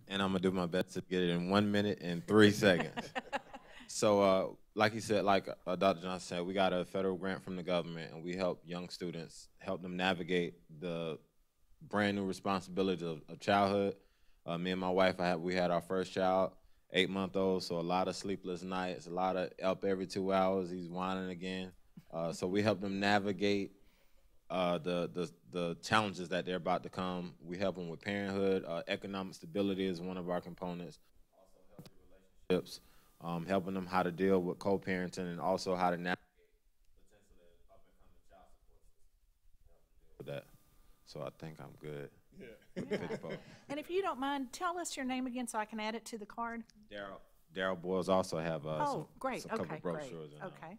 And I'm going to do my best to get it in 1 minute and 3 seconds. So like he said, like Dr. Johnson said, we got a federal grant from the government, and we help young students, help them navigate the brand new responsibilities of childhood. Me and my wife, we had our first child, 8-month-old, so a lot of sleepless nights, a lot of up every 2 hours, he's whining again. So we help them navigate the challenges that they're about to come. We help them with parenthood. Economic stability is one of our components. Also healthy relationships, helping them how to deal with co-parenting, and also how to navigate potentially up-and-coming child support system. With that. So I think I'm good. Yeah. And if you don't mind, tell us your name again so I can add it to the card. Daryl Boyles also have great. some couple Okay, brochures. great. Okay.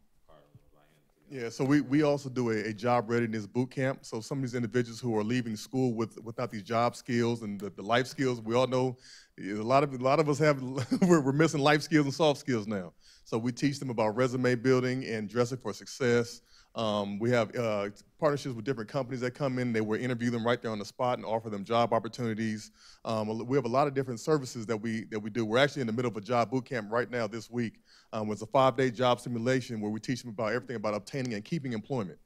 Yeah, so we also do a job readiness boot camp. So some of these individuals who are leaving school without these job skills and the life skills, we all know a lot of us have we're missing life skills and soft skills now. So we teach them about resume building and dressing for success. We have partnerships with different companies that come in. They will interview them right there on the spot and offer them job opportunities. We have a lot of different services that we do. We're actually in the middle of a job boot camp right now this week. It's a 5-day job simulation where we teach them about everything about obtaining and keeping employment.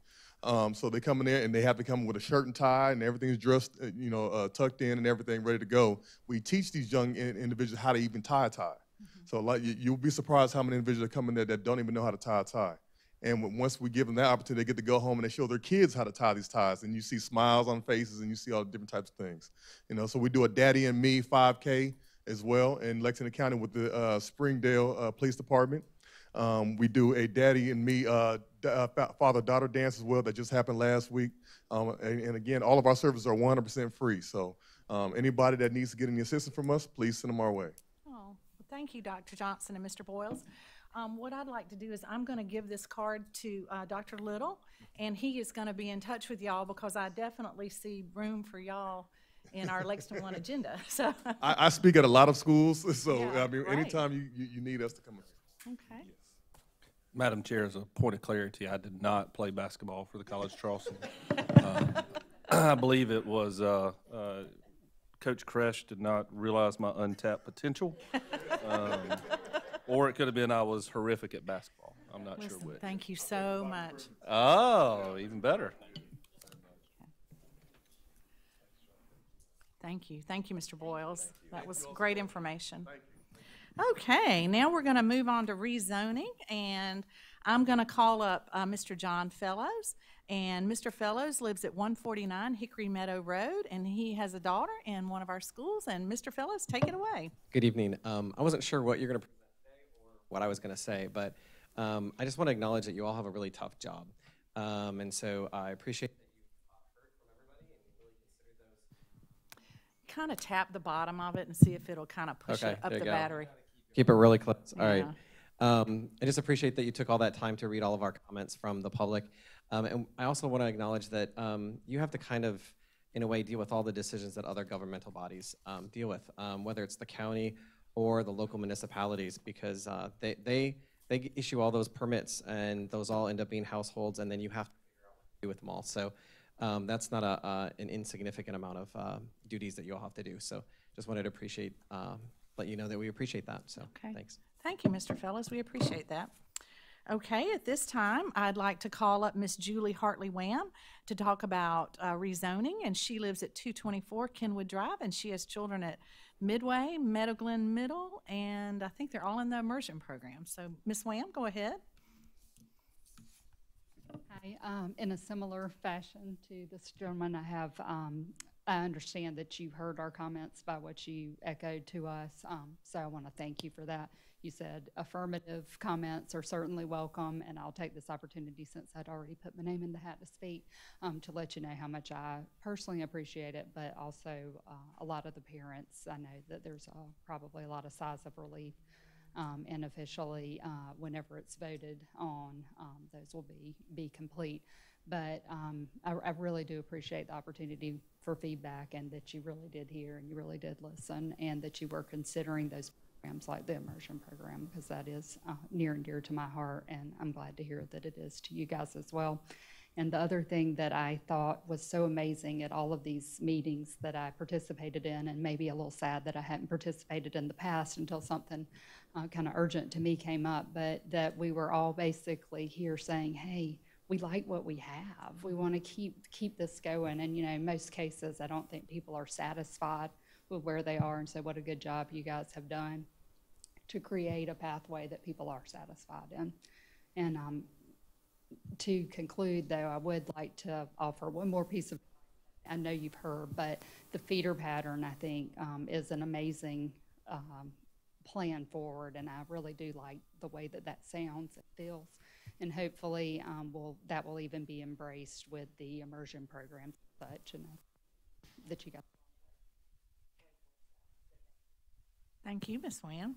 So they come in there and they have to come with a shirt and tie, and everything's dressed, tucked in and everything ready to go. We teach these young individuals how to even tie a tie. So like you'll be surprised how many individuals are coming there that don't even know how to tie a tie. And once we give them that opportunity, they get to go home and they show their kids how to tie these ties. And you see smiles on faces and you see all the different types of things. So we do a Daddy and Me 5K as well in Lexington County with the Springdale Police Department. We do a Daddy and Me father-daughter dance as well that just happened last week. And again, all of our services are 100% free. So anybody that needs to get any assistance from us, please send them our way. Oh, well, thank you, Dr. Johnson and Mr. Boyles. What I'd like to do is I'm going to give this card to Dr. Little, and he is going to be in touch with y'all because I definitely see room for y'all in our Lexington One agenda. So I speak at a lot of schools, so yeah, I mean, right. anytime you need us to come in. Okay. Yes. Madam Chair, as a point of clarity, I did not play basketball for the College of Charleston. I believe it was Coach Kresh did not realize my untapped potential. Or it could have been I was horrific at basketball. I'm not sure which. Thank you so much. Oh, even better. Thank you, Mr. Boyles. That was great information. Okay, now we're going to move on to rezoning, and I'm going to call up Mr. John Fellows. And Mr. Fellows lives at 149 Hickory Meadow Road, and he has a daughter in one of our schools. And Mr. Fellows, take it away. Good evening. I wasn't sure what you're going to present today or what I was going to say, but I just want to acknowledge that you all have a really tough job. And so I appreciate that you've heard from everybody and you really considered those. Kind of tap the bottom of it and see if it'll kind of push it up the battery. Keep it really close. All right. Yeah. I just appreciate that you took all that time to read all of our comments from the public. And I also want to acknowledge that you have to kind of, in a way, deal with all the decisions that other governmental bodies deal with, whether it's the county or the local municipalities, because they issue all those permits, and those all end up being households, and then you have to figure out what to do with them all. So that's not an insignificant amount of duties that you all have to do. So just wanted to let you know that we appreciate that. So Okay. Thanks. Thank you, Mr. Fellows. We appreciate that. Okay, at this time, I'd like to call up Miss Julie Hartley-Wham to talk about rezoning, and she lives at 224 Kenwood Drive, and she has children at Midway, Meadow Glen Middle, and I think they're all in the immersion program. So, Miss Wham, go ahead. Hi, in a similar fashion to this gentleman, I understand that you heard our comments by what you echoed to us, so I want to thank you for that. You said affirmative comments are certainly welcome, and I'll take this opportunity, since I'd already put my name in the hat to speak, to let you know how much I personally appreciate it, but also a lot of the parents. I know that there's probably a lot of sighs of relief, and officially, whenever it's voted on, those will be complete. But I really do appreciate the opportunity for feedback, and that you really did hear and you really did listen, and that you were considering those programs like the immersion program, because that is near and dear to my heart, and I'm glad to hear that it is to you guys as well. And the other thing that I thought was so amazing at all of these meetings that I participated in, and maybe a little sad that I hadn't participated in the past until something kind of urgent to me came up, but that we were all basically here saying, hey, we like what we have. We want to keep this going. And, you know, in most cases, I don't think people are satisfied with where they are, and so what a good job you guys have done to create a pathway that people are satisfied in. And to conclude, though, I would like to offer one more piece of, I know you've heard, but the feeder pattern, I think, is an amazing plan forward, and I really do like the way that that sounds and feels. And hopefully that will even be embraced with the immersion programs and such, and that you got. Thank you, Ms. Wynn.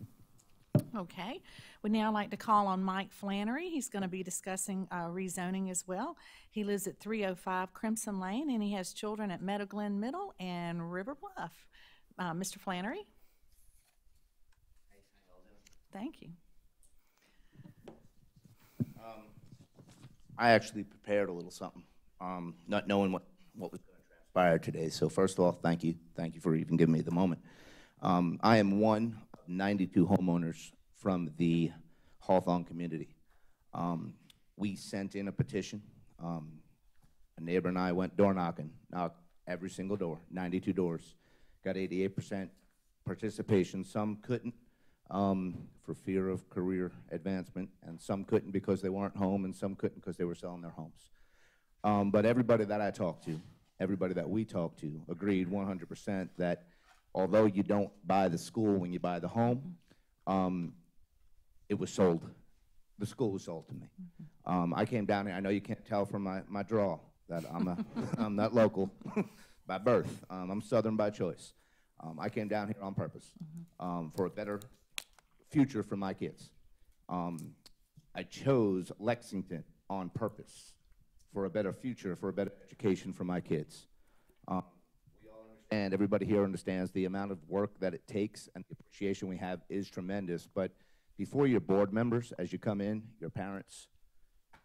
Okay, we'd now like to call on Mike Flannery. He's going to be discussing rezoning as well. He lives at 305 Crimson Lane, and he has children at Meadow Glen Middle and River Bluff. Mr. Flannery? Thank you. I actually prepared a little something, not knowing what was going to transpire today. So first of all, thank you. Thank you for even giving me the moment. I am one of 92 homeowners from the Hawthorne community. We sent in a petition. A neighbor and I went door knocking, knocked every single door, 92 doors. Got 88% participation. Some couldn't for fear of career advancement, and some couldn't because they weren't home, and some couldn't because they were selling their homes. But everybody that I talked to, everybody that we talked to, agreed 100% that although you don't buy the school when you buy the home, it was sold. The school was sold to me. I came down here. I know you can't tell from my draw that I'm not local by birth. I'm Southern by choice. I came down here on purpose for a better future for my kids. I chose Lexington on purpose for a better future, for a better education for my kids. We all understand, everybody here understands the amount of work that it takes, and the appreciation we have is tremendous. But before your board members, as you come in, your parents,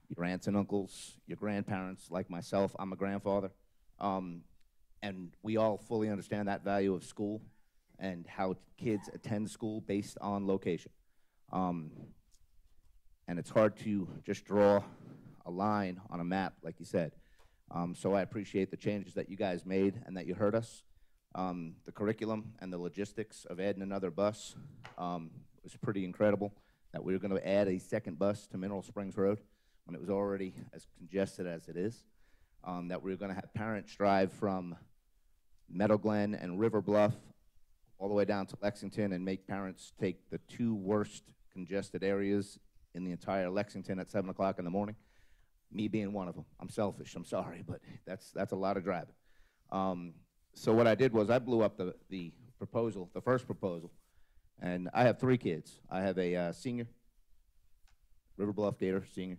your aunts and uncles, your grandparents, like myself, I'm a grandfather, and we all fully understand that value of school and how kids attend school based on location. And it's hard to just draw a line on a map, like you said. So I appreciate the changes that you guys made and that you heard us. The curriculum and the logistics of adding another bus was pretty incredible, that we were going to add a second bus to Mineral Springs Road when it was already as congested as it is, that we were going to have parents drive from Meadow Glen and River Bluff all the way down to Lexington and make parents take the two worst congested areas in the entire Lexington at 7 o'clock in the morning, me being one of them. I'm selfish, I'm sorry, but that's a lot of driving. So what I did was I blew up the proposal, the first proposal, and I have 3 kids. I have a senior, River Bluff Gator senior,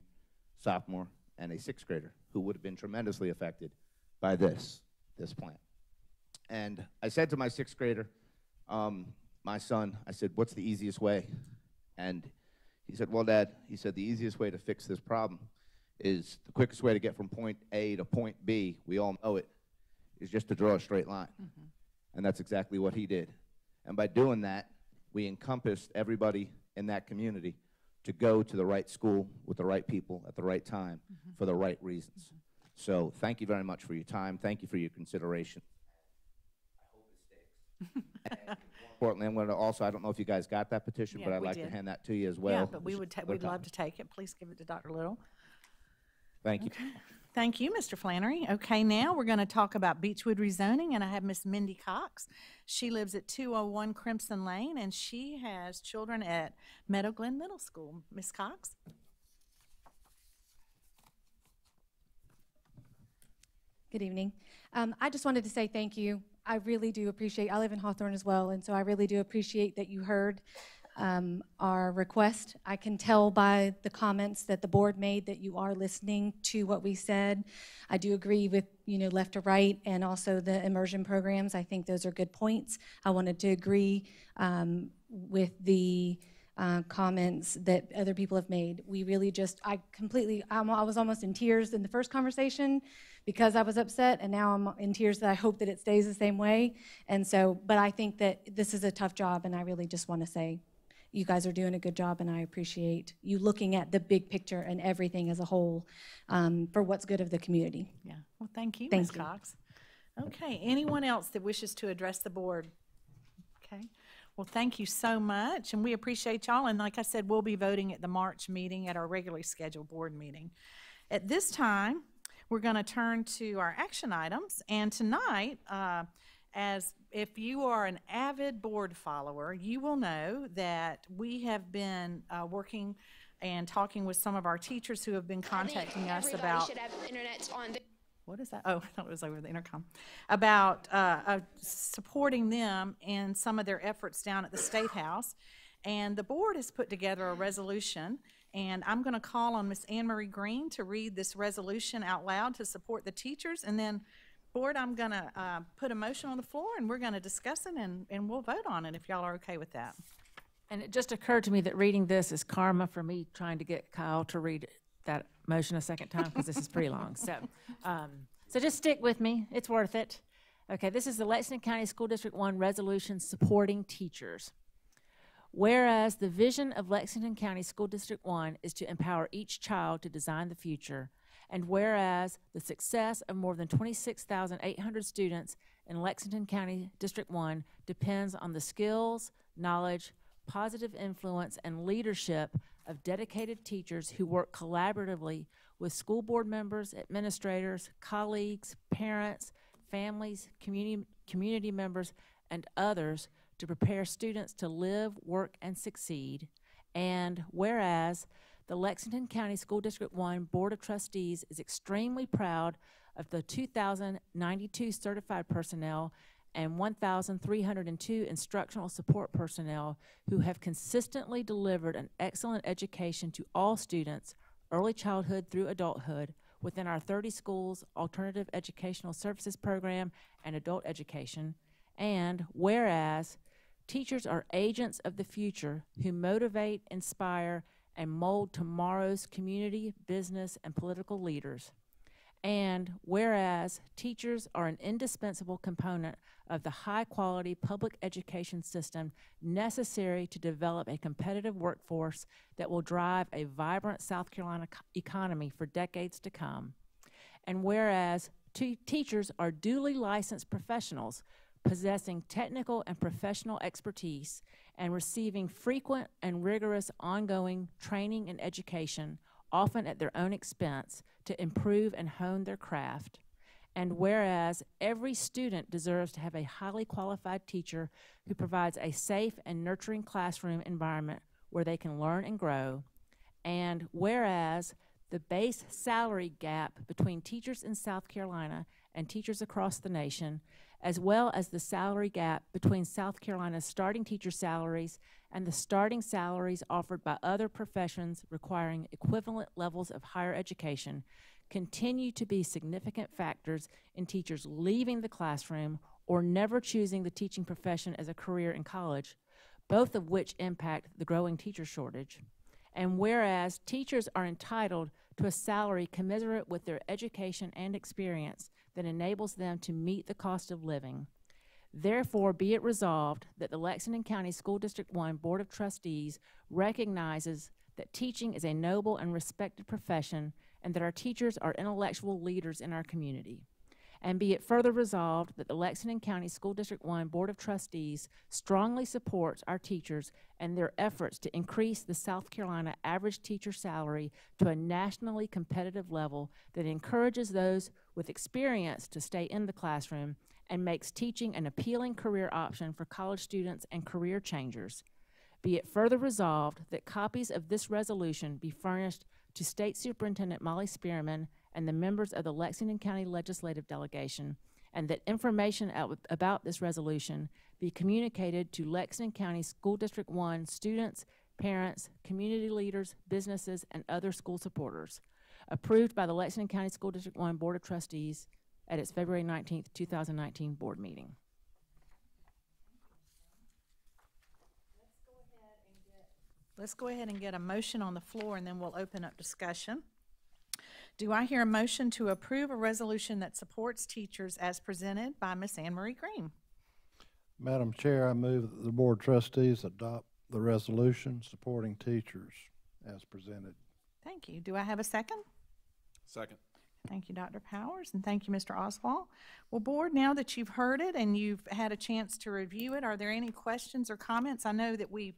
sophomore, and a 6th grader who would have been tremendously affected by this plan. And I said to my 6th grader, my son, I said, what's the easiest way? And he said, well, Dad, he said, the easiest way to fix this problem is the quickest way to get from point A to point B, we all know it, is just to draw a straight line. And that's exactly what he did. And by doing that, we encompassed everybody in that community to go to the right school with the right people at the right time for the right reasons. So thank you very much for your time. Thank you for your consideration. I hope it sticks. And importantly, I'm going to also, I don't know if you guys got that petition, Yeah, but I'd we like did. to hand that to you as well. Yeah, but we'd love to take it. Please give it to Dr. Little. Thank you. Thank you, Mr. Flannery. Okay, now we're going to talk about Beechwood rezoning, and I have Miss Mindy Cox. She lives at 201 Crimson Lane, and she has children at Meadow Glen Middle School. Miss Cox? Good evening. I just wanted to say thank you. I really do appreciate, I live in Hawthorne as well, and so I really do appreciate that you heard our request. I can tell by the comments that the board made that you are listening to what we said. I do agree with, left to right, and also the immersion programs. I think those are good points. I wanted to agree with the comments that other people have made. We really just, I was almost in tears in the first conversation because I was upset, and now I'm in tears that I hope that it stays the same way. And so, but I think that this is a tough job, and I really just want to say you guys are doing a good job, and I appreciate you looking at the big picture and everything as a whole for what's good of the community. Yeah. Well, thank you, Thank Ms. you. Cox. Okay. Anyone else that wishes to address the board? Okay. Well, thank you so much, and we appreciate y'all. And like I said, we'll be voting at the March meeting at our regularly scheduled board meeting. At this time, we're going to turn to our action items. And tonight, as if you are an avid board follower, you will know that we have been working and talking with some of our teachers who have been contacting us about. Should have internet on. What is that? Oh, I thought it was over the intercom. About supporting them in some of their efforts down at the State House. And the board has put together a resolution, and I'm going to call on Ms. Anne Marie Green to read this resolution out loud to support the teachers. And then, board, I'm going to put a motion on the floor, and we're going to discuss it, and we'll vote on it if y'all are okay with that. And it just occurred to me that reading this is karma for me trying to get Kyle to read that motion a second time, because this is pretty long. So just stick with me. It's worth it. Okay, this is the Lexington County School District 1 resolution supporting teachers. Whereas the vision of Lexington County School District 1 is to empower each child to design the future, and whereas the success of more than 26,800 students in Lexington County District 1 depends on the skills, knowledge, positive influence, and leadership of dedicated teachers who work collaboratively with school board members, administrators, colleagues, parents, families, community members, and others to prepare students to live, work, and succeed. And whereas the Lexington County School District 1 Board of Trustees is extremely proud of the 2,092 certified personnel and 1,302 instructional support personnel who have consistently delivered an excellent education to all students, early childhood through adulthood, within our 30 schools, alternative educational services program, and adult education. And whereas teachers are agents of the future who motivate, inspire, and mold tomorrow's community, business, and political leaders. And whereas teachers are an indispensable component of the high-quality public education system necessary to develop a competitive workforce that will drive a vibrant South Carolina economy for decades to come. And whereas teachers are duly licensed professionals possessing technical and professional expertise and receiving frequent and rigorous ongoing training and education, often at their own expense, to improve and hone their craft. And whereas every student deserves to have a highly qualified teacher who provides a safe and nurturing classroom environment where they can learn and grow. And whereas the base salary gap between teachers in South Carolina and teachers across the nation, as well as the salary gap between South Carolina's starting teacher salaries and the starting salaries offered by other professions requiring equivalent levels of higher education, continue to be significant factors in teachers leaving the classroom or never choosing the teaching profession as a career in college, both of which impact the growing teacher shortage. And whereas teachers are entitled to a salary commensurate with their education and experience that enables them to meet the cost of living. Therefore, be it resolved that the Lexington County School District 1 Board of Trustees recognizes that teaching is a noble and respected profession and that our teachers are intellectual leaders in our community. And be it further resolved that the Lexington County School District 1 Board of Trustees strongly supports our teachers and their efforts to increase the South Carolina average teacher salary to a nationally competitive level that encourages those with experience to stay in the classroom and makes teaching an appealing career option for college students and career changers. Be it further resolved that copies of this resolution be furnished to State Superintendent Molly Spearman and the members of the Lexington County Legislative Delegation, and that information about this resolution be communicated to Lexington County School District 1 students, parents, community leaders, businesses, and other school supporters. Approved by the Lexington County School District 1 Board of Trustees at its February 19th, 2019 board meeting. Let's go Let's go ahead and get a motion on the floor, and then we'll open up discussion. Do I hear a motion to approve a resolution that supports teachers as presented by Ms. Anne Marie Green? Madam Chair, I move that the Board of Trustees adopt the resolution supporting teachers as presented. Thank you. Do I have a second? Second. Thank you, Dr. Powers, and thank you, Mr. Oswald. Well, Board, now that you've heard it and you've had a chance to review it, are there any questions or comments? I know that we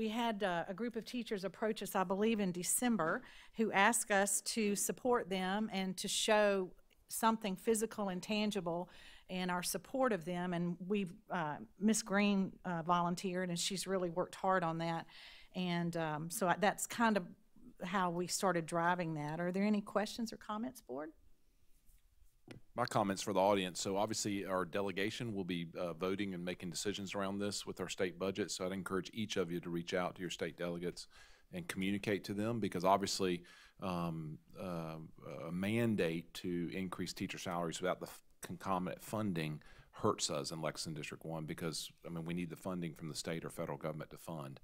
had a group of teachers approach us, I believe, in December, who asked us to support them and to show something physical and tangible in our support of them. And we've, Ms. Green volunteered, and she's really worked hard on that. And so that's kind of how we started driving that. Are there any questions or comments, Board? My comments for the audience. So obviously our delegation will be voting and making decisions around this with our state budget. So I'd encourage each of you to reach out to your state delegates and communicate to them, because obviously a mandate to increase teacher salaries without the concomitant funding hurts us in Lexington District 1, because, I mean, we need the funding from the state or federal government to fund.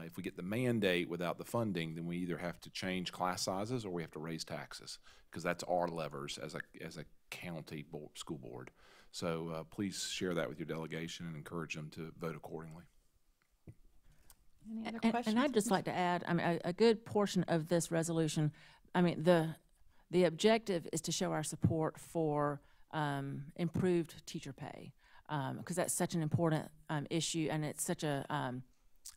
If we get the mandate without the funding, then we either have to change class sizes or we have to raise taxes, because that's our levers as a county school board. So please share that with your delegation and encourage them to vote accordingly. Any other questions? And I'd just like to add, I mean, a good portion of this resolution, I mean, the objective is to show our support for improved teacher pay, because that's such an important issue, and it's such a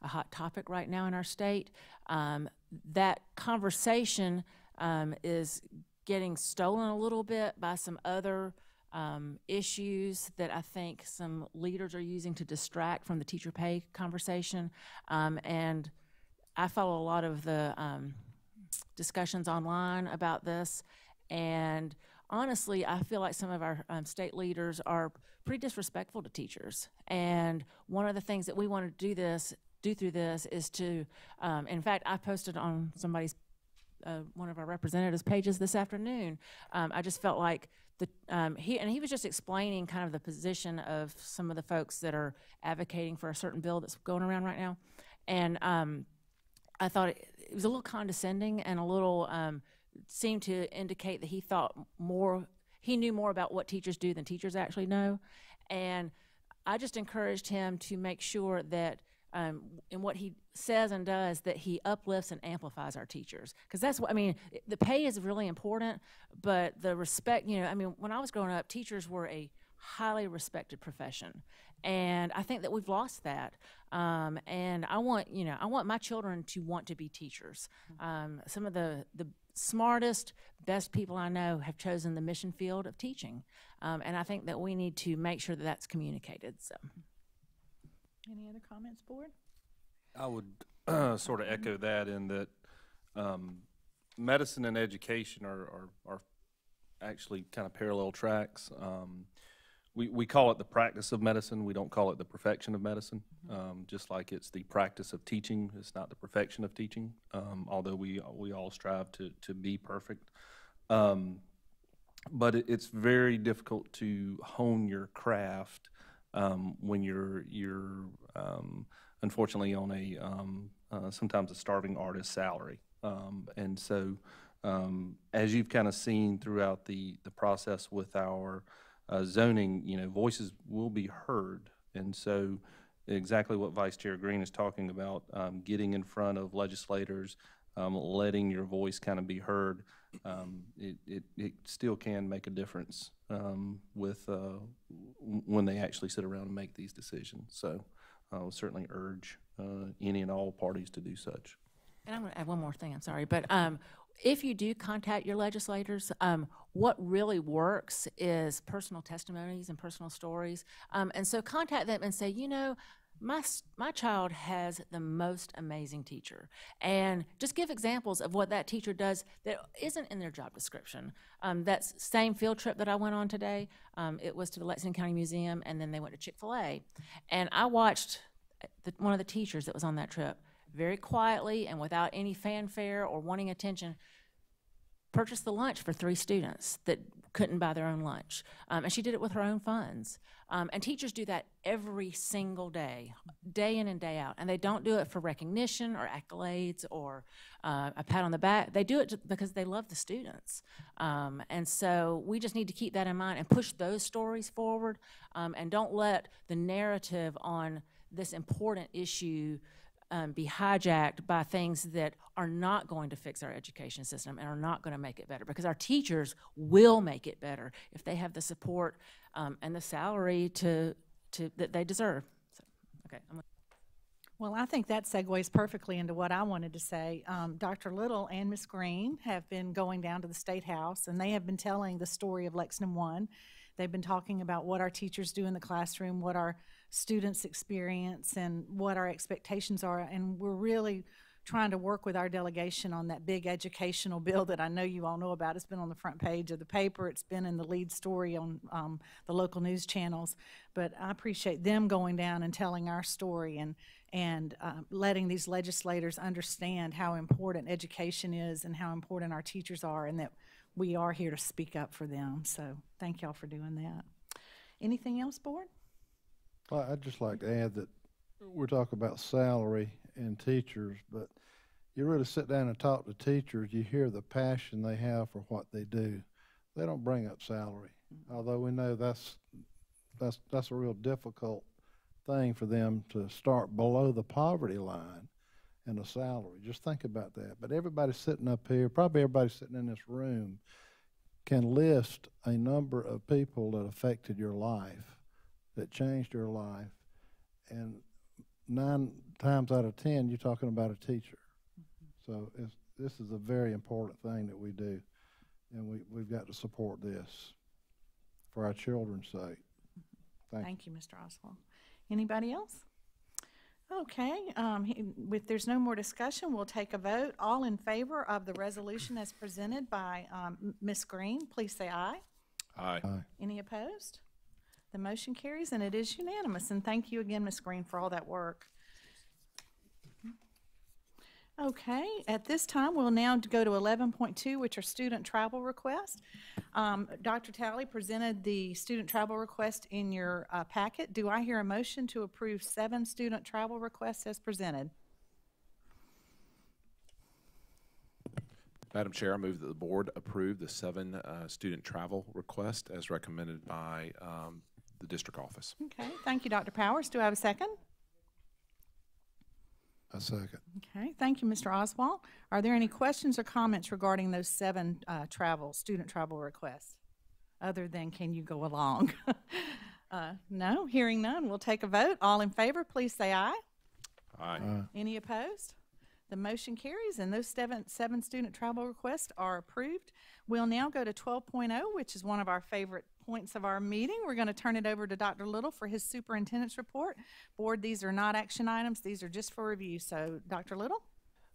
hot topic right now in our state. That conversation is getting stolen a little bit by some other issues that I think some leaders are using to distract from the teacher pay conversation. And I follow a lot of the discussions online about this, and honestly, I feel like some of our state leaders are pretty disrespectful to teachers. And one of the things that we want to do through this is to, in fact, I posted on somebody's, one of our representatives' pages this afternoon. I just felt like he was just explaining kind of the position of some of the folks that are advocating for a certain bill that's going around right now. And I thought it was a little condescending and a little, seemed to indicate that he knew more about what teachers do than teachers actually know. And I just encouraged him to make sure that in what he says and does, that he uplifts and amplifies our teachers. Because that's what, I mean, the pay is really important, but the respect, you know, I mean, when I was growing up, teachers were a highly respected profession. And I think that we've lost that. And I want my children to want to be teachers. Some of the smartest, best people I know have chosen the mission field of teaching. And I think that we need to make sure that that's communicated. So, any other comments, Board? I would sort of echo that, in that medicine and education are actually kind of parallel tracks. We call it the practice of medicine. We don't call it the perfection of medicine. Just like it's the practice of teaching, it's not the perfection of teaching. Although we all strive to be perfect, but it's very difficult to hone your craft when you're unfortunately on a sometimes a starving artist salary. And so, as you've kind of seen throughout the process with our zoning, you know, voices will be heard. And so exactly what Vice Chair Green is talking about, getting in front of legislators, letting your voice kind of be heard, it still can make a difference with when they actually sit around and make these decisions. So I'll certainly urge any and all parties to do such. and I'm going to add one more thing, I'm sorry, but if you do contact your legislators, what really works is personal testimonies and personal stories. And so contact them and say, you know, my child has the most amazing teacher. And just give examples of what that teacher does that isn't in their job description. That same field trip that I went on today, it was to the Lexington County Museum, and then they went to Chick-fil-A. And I watched one of the teachers that was on that trip very quietly and without any fanfare or wanting attention, purchased the lunch for 3 students that couldn't buy their own lunch. And she did it with her own funds. And teachers do that every single day, day in and day out. And they don't do it for recognition or accolades or a pat on the back. They do it because they love the students. And so we just need to keep that in mind and push those stories forward, and don't let the narrative on this important issue be hijacked by things that are not going to fix our education system and are not going to make it better, because our teachers will make it better if they have the support and the salary that they deserve. So, okay. Well, I think that segues perfectly into what I wanted to say. Dr. Little and Ms. Green have been going down to the State House, and they have been telling the story of Lexington 1. They've been talking about what our teachers do in the classroom, what our students experience, and what our expectations are. And we're really trying to work with our delegation on that big educational bill that I know you all know about. It's been on the front page of the paper. It's been in the lead story on the local news channels. But I appreciate them going down and telling our story and letting these legislators understand how important education is and how important our teachers are, and that we are here to speak up for them. So thank y'all for doing that. Anything else, board? Well, I'd just like to add that we're talking about salary and teachers, but you really sit down and talk to teachers, you hear the passion they have for what they do. They don't bring up salary, although we know that's a real difficult thing for them to start below the poverty line and a salary. Just think about that. But everybody sitting up here, probably everybody sitting in this room, can list a number of people that affected your life, that changed your life, and 9 times out of 10, you're talking about a teacher. So this is a very important thing that we do, and we've got to support this for our children's sake. Thank you, Mr. Oswald. Anybody else? Okay, if there's no more discussion, we'll take a vote. All in favor of the resolution as presented by Ms. Green, please say aye. Aye. Aye. Any opposed? The motion carries, and it is unanimous. And thank you again, Ms. Green, for all that work. Okay, at this time, we'll now go to 11.2, which are student travel requests. Dr. Talley presented the student travel request in your packet. Do I hear a motion to approve 7 student travel requests as presented? Madam Chair, I move that the board approve the 7 student travel requests as recommended by the district office. Okay, thank you, Dr. Powers. Do I have a second? A second. Okay, thank you, Mr. Oswald. Are there any questions or comments regarding those 7 student travel requests, other than can you go along? No, hearing none, we'll take a vote. All in favor, please say aye. Aye. Any opposed? The motion carries, and those 7 student travel requests are approved. We'll now go to 12.0, which is one of our favorite points of our meeting. We're going to turn it over to Dr. Little for his superintendent's report. Board, these are not action items. These are just for review. So, Dr. Little?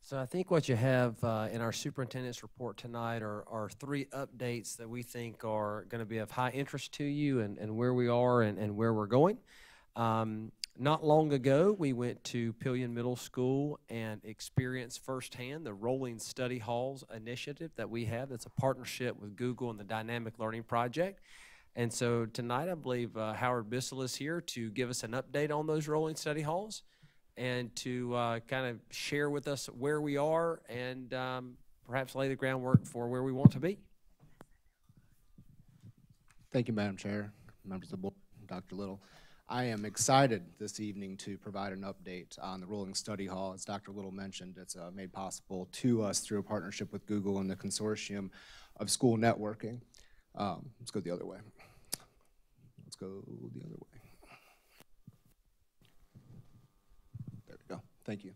So I think what you have in our superintendent's report tonight are 3 updates that we think are going to be of high interest to you and where we are and where we're going. Not long ago, we went to Pillion Middle School and experienced firsthand the Rolling Study Halls initiative that we have. That's a partnership with Google and the Dynamic Learning Project. And so tonight, I believe Howard Bissell is here to give us an update on those Rolling Study Halls and to kind of share with us where we are and perhaps lay the groundwork for where we want to be. Thank you, Madam Chair, members of the board, Dr. Little. I am excited this evening to provide an update on the Rolling Study Hall. As Dr. Little mentioned, it's made possible to us through a partnership with Google and the Consortium of School Networking. Let's go the other way. Let's go the other way. There we go. Thank you.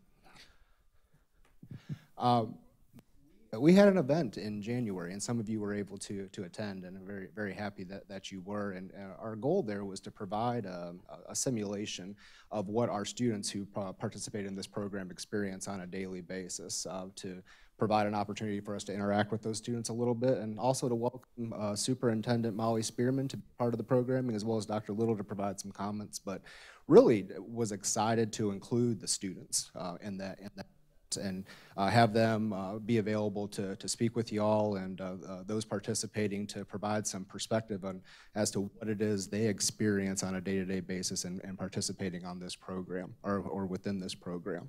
We had an event in January, and some of you were able to attend, and I'm very, very happy that you were. And our goal there was to provide a simulation of what our students who participate in this program experience on a daily basis, to provide an opportunity for us to interact with those students a little bit, and also to welcome Superintendent Molly Spearman to be part of the programming, as well as Dr. Little to provide some comments. But really was excited to include the students in that and have them be available to speak with you all and those participating to provide some perspective on as to what it is they experience on a day-to-day basis and participating on this program or within this program.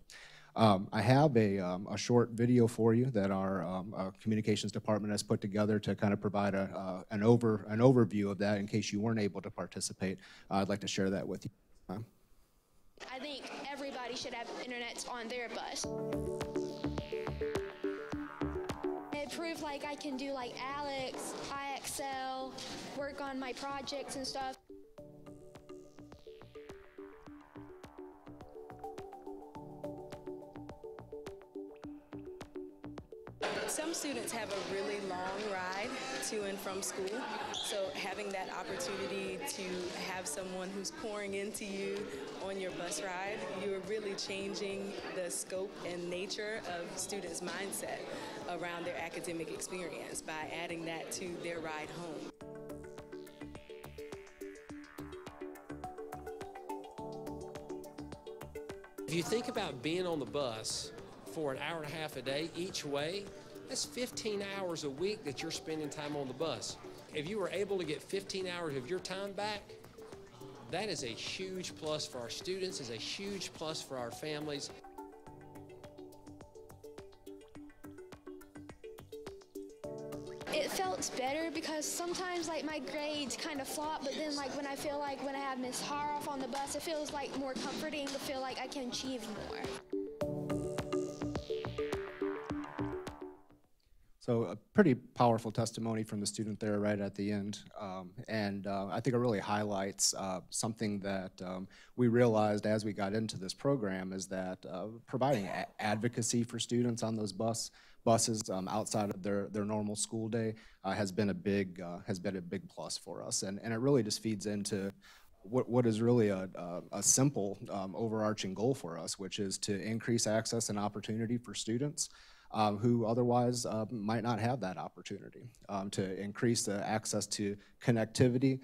I have a short video for you that our communications department has put together to kind of provide an overview of that in case you weren't able to participate. I'd like to share that with you. I think everybody should have internet on their bus. It proved like I can do like Alex, IXL, work on my projects and stuff. Some students have a really long ride to and from school, so having that opportunity to have someone who's pouring into you on your bus ride, you're really changing the scope and nature of students' mindset around their academic experience by adding that to their ride home. If you think about being on the bus for an hour and a half a day each way, that's 15 hours a week that you're spending time on the bus. If you were able to get 15 hours of your time back, that is a huge plus for our students, is a huge plus for our families. It felt better because sometimes like my grades kind of flop, but then like when I feel like when I have Miss Haroff on the bus, it feels like more comforting to feel like I can achieve more. So a pretty powerful testimony from the student there right at the end. I think it really highlights something that we realized as we got into this program is that providing advocacy for students on those buses outside of their normal school day has been a big plus for us. And it really just feeds into what is really a simple overarching goal for us, which is to increase access and opportunity for students who otherwise might not have that opportunity, to increase the access to connectivity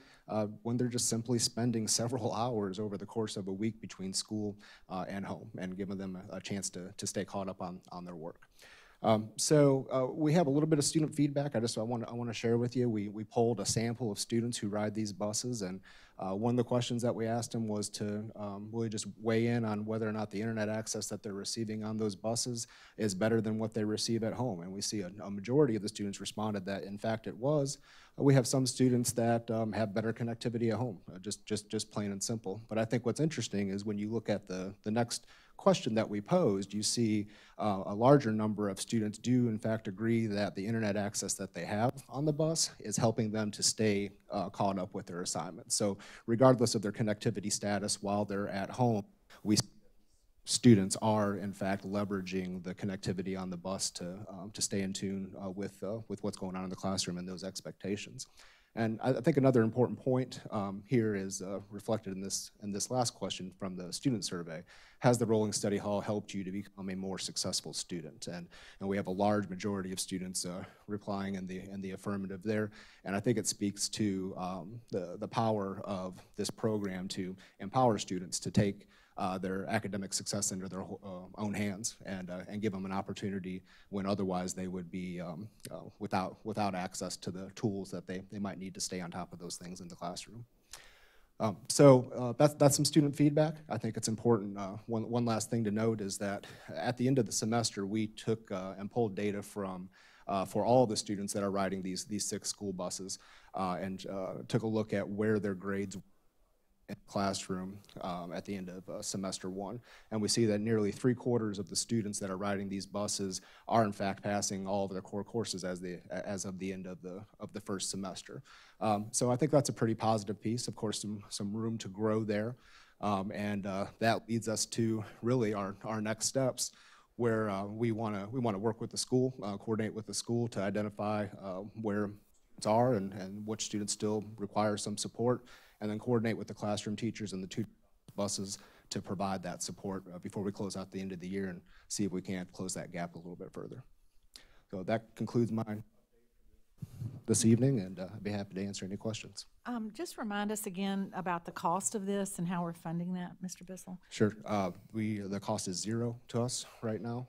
when they're just simply spending several hours over the course of a week between school and home, and giving them a chance to stay caught up on their work. We have a little bit of student feedback. I want to share with you. We polled a sample of students who ride these buses, and one of the questions that we asked them was to really just weigh in on whether or not the internet access that they're receiving on those buses is better than what they receive at home. And we see a majority of the students responded that, in fact, it was. We have some students that have better connectivity at home, just plain and simple. But I think what's interesting is when you look at the next question that we posed, you see a larger number of students do in fact agree that the internet access that they have on the bus is helping them to stay caught up with their assignments. So regardless of their connectivity status while they're at home, students are in fact leveraging the connectivity on the bus to stay in tune with what's going on in the classroom and those expectations. And I think another important point here is reflected in this last question from the student survey. Has the rolling study hall helped you to become a more successful student? And we have a large majority of students replying in the affirmative there. And I think it speaks to the power of this program to empower students to take their academic success into their own hands and give them an opportunity when otherwise they would be without access to the tools that they might need to stay on top of those things in the classroom. That's some student feedback. I think it's important. One last thing to note is that at the end of the semester, we took and pulled data from for all the students that are riding these 6 school buses and took a look at where their grades were in the classroom at the end of semester 1. And we see that nearly 3/4 of the students that are riding these buses are in fact passing all of their core courses as of the end of the first semester. So I think that's a pretty positive piece. Of course, some room to grow there. That leads us to really our next steps, where we want to work with the school, coordinate with the school to identify where students are and which students still require some support, and then coordinate with the classroom teachers and the 2 buses to provide that support before we close out the end of the year and see if we can't close that gap a little bit further. So that concludes mine. this evening, and I'd be happy to answer any questions. Just remind us again about the cost of this and how we're funding that, Mr. Bissell. Sure. The cost is zero to us right now,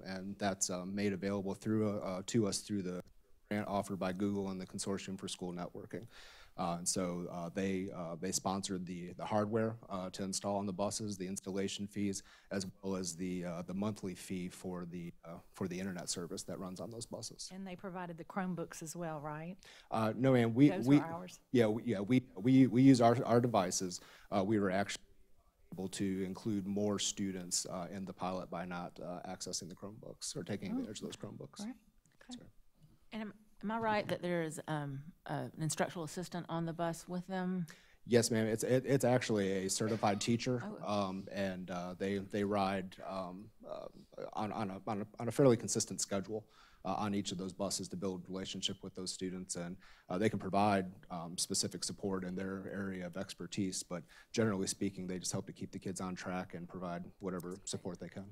and that's made available to us through the grant offered by Google and the Consortium for School Networking. And so they sponsored the hardware to install on the buses, the installation fees, as well as the monthly fee for the internet service that runs on those buses. And they provided the Chromebooks as well, right? No, ma'am. Those were ours. We use our devices. We were actually able to include more students in the pilot by not accessing the Chromebooks or taking advantage of those Chromebooks. Right. Okay. And am I right that there is an instructional assistant on the bus with them? Yes, ma'am. It's actually a certified teacher, and they ride on a fairly consistent schedule on each of those buses to build relationship with those students, and they can provide specific support in their area of expertise. But generally speaking, they just help to keep the kids on track and provide whatever support they can.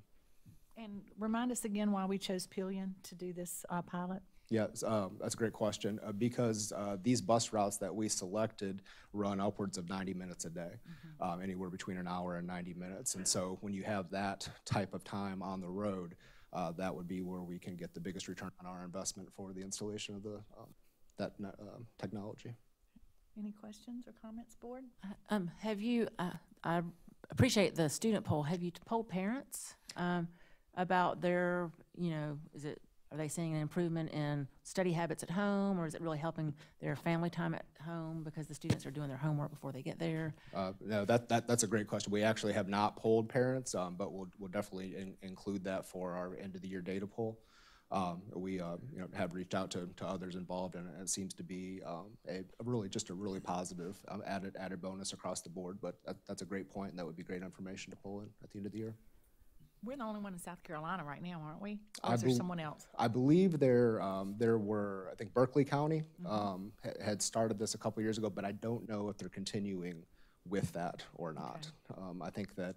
And remind us again why we chose Pillion to do this pilot. Yeah, that's a great question. Because these bus routes that we selected run upwards of 90 minutes a day, anywhere between an hour and 90 minutes. And so when you have that type of time on the road, that would be where we can get the biggest return on our investment for the installation of that technology. Any questions or comments, board? Have you, I appreciate the student poll. Have you polled parents about their, are they seeing an improvement in study habits at home, or is it really helping their family time at home because the students are doing their homework before they get there? No, that's a great question. We actually have not polled parents, but we'll definitely include that for our end of the year data poll. We have reached out to others involved, and it seems to be a really positive added bonus across the board. But that's a great point, and that would be great information to pull in at the end of the year. We're the only one in South Carolina right now, aren't we? Or is there someone else? I believe there were, I think Berkeley County had started this a couple years ago, but I don't know if they're continuing with that or not. Okay. I think that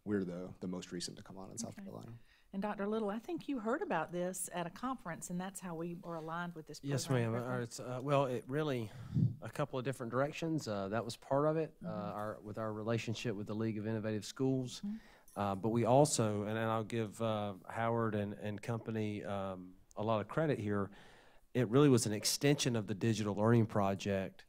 we're the most recent to come on in South Carolina. And Dr. Little, I think you heard about this at a conference, and that's how we were aligned with this program. Yes, ma'am. It's, well, it really, a couple of different directions. That was part of it, with our relationship with the League of Innovative Schools. But we also, and I'll give Howard and company a lot of credit here, it really was an extension of the digital learning project.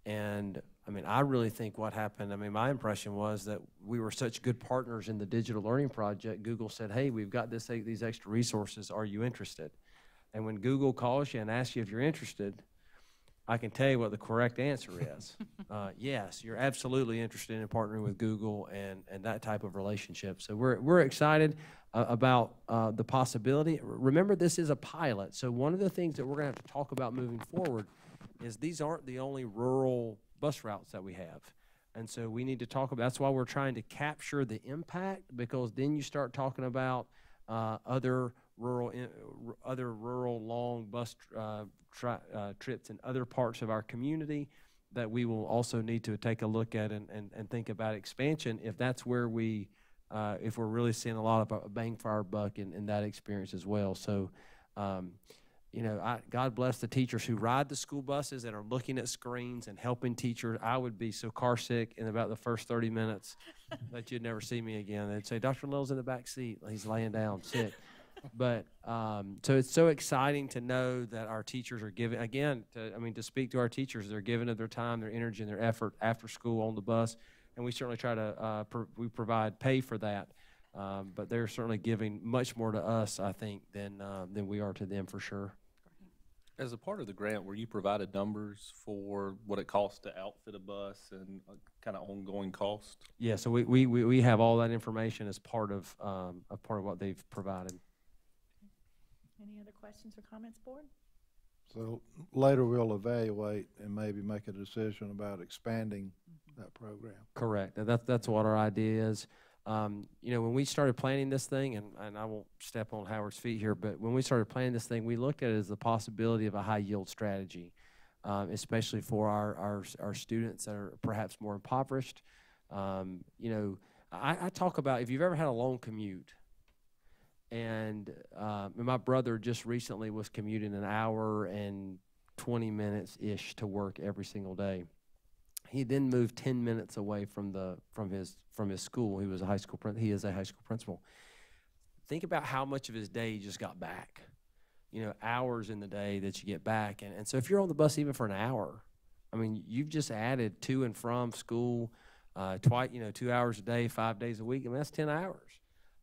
And I mean, I really think what happened, my impression was that we were such good partners in the digital learning project, Google said, hey, we've got these extra resources, are you interested? And when Google calls you and asks you if you're interested, I can tell you what the correct answer is. Yes, you're absolutely interested in partnering with Google and that type of relationship. So we're excited about the possibility. Remember, this is a pilot. So one of the things that we're going to have to talk about moving forward is these aren't the only rural bus routes that we have. And so we need to talk about, that's why we're trying to capture the impact, because then you start talking about other rural long bus trips in other parts of our community that we will also need to take a look at and think about expansion if that's where we, if we're really seeing a lot of bang for our buck in that experience as well. So, God bless the teachers who ride the school buses and are looking at screens and helping teachers. I would be so car sick in about the first 30 minutes that you'd never see me again. They'd say, Dr. Little's in the back seat. He's laying down sick. But so it's so exciting to know that our teachers are giving, again, to speak to our teachers, they're giving of their time, their energy, and their effort after school on the bus. And we certainly try to, we provide pay for that. But they're certainly giving much more to us, I think, than we are to them for sure. As a part of the grant, were you provided numbers for what it costs to outfit a bus and kind of ongoing cost? Yeah, so we have all that information as part of what they've provided. Any other questions or comments, board? So later we'll evaluate and maybe make a decision about expanding that program. Correct. And that's what our idea is. When we started planning this thing, and I won't step on Howard's feet here, but when we started planning this thing, we looked at it as the possibility of a high yield strategy, especially for our students that are perhaps more impoverished. I talk about, if you've ever had a long commute, and my brother just recently was commuting an hour and 20 minutes-ish to work every single day. He then moved 10 minutes away from his school. He is a high school principal. Think about how much of his day he just got back. You know, hours in the day that you get back. And so if you're on the bus even for an hour, I mean, you've just added to and from school twice, 2 hours a day, 5 days a week. I mean, that's 10 hours.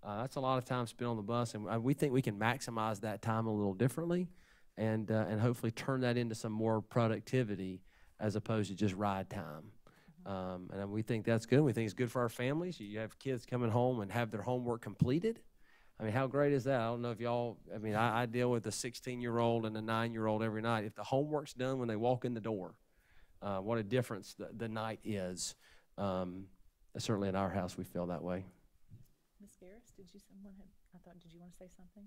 That's a lot of time spent on the bus, and we think we can maximize that time a little differently and hopefully turn that into some more productivity as opposed to just ride time. And we think that's good. We think it's good for our families. You have kids coming home and have their homework completed. I mean, how great is that? I don't know if y'all, I deal with a 16-year-old and a 9-year-old every night. If the homework's done when they walk in the door, what a difference the night is. Certainly in our house, we feel that way. Ms. Garris, did you want to say something?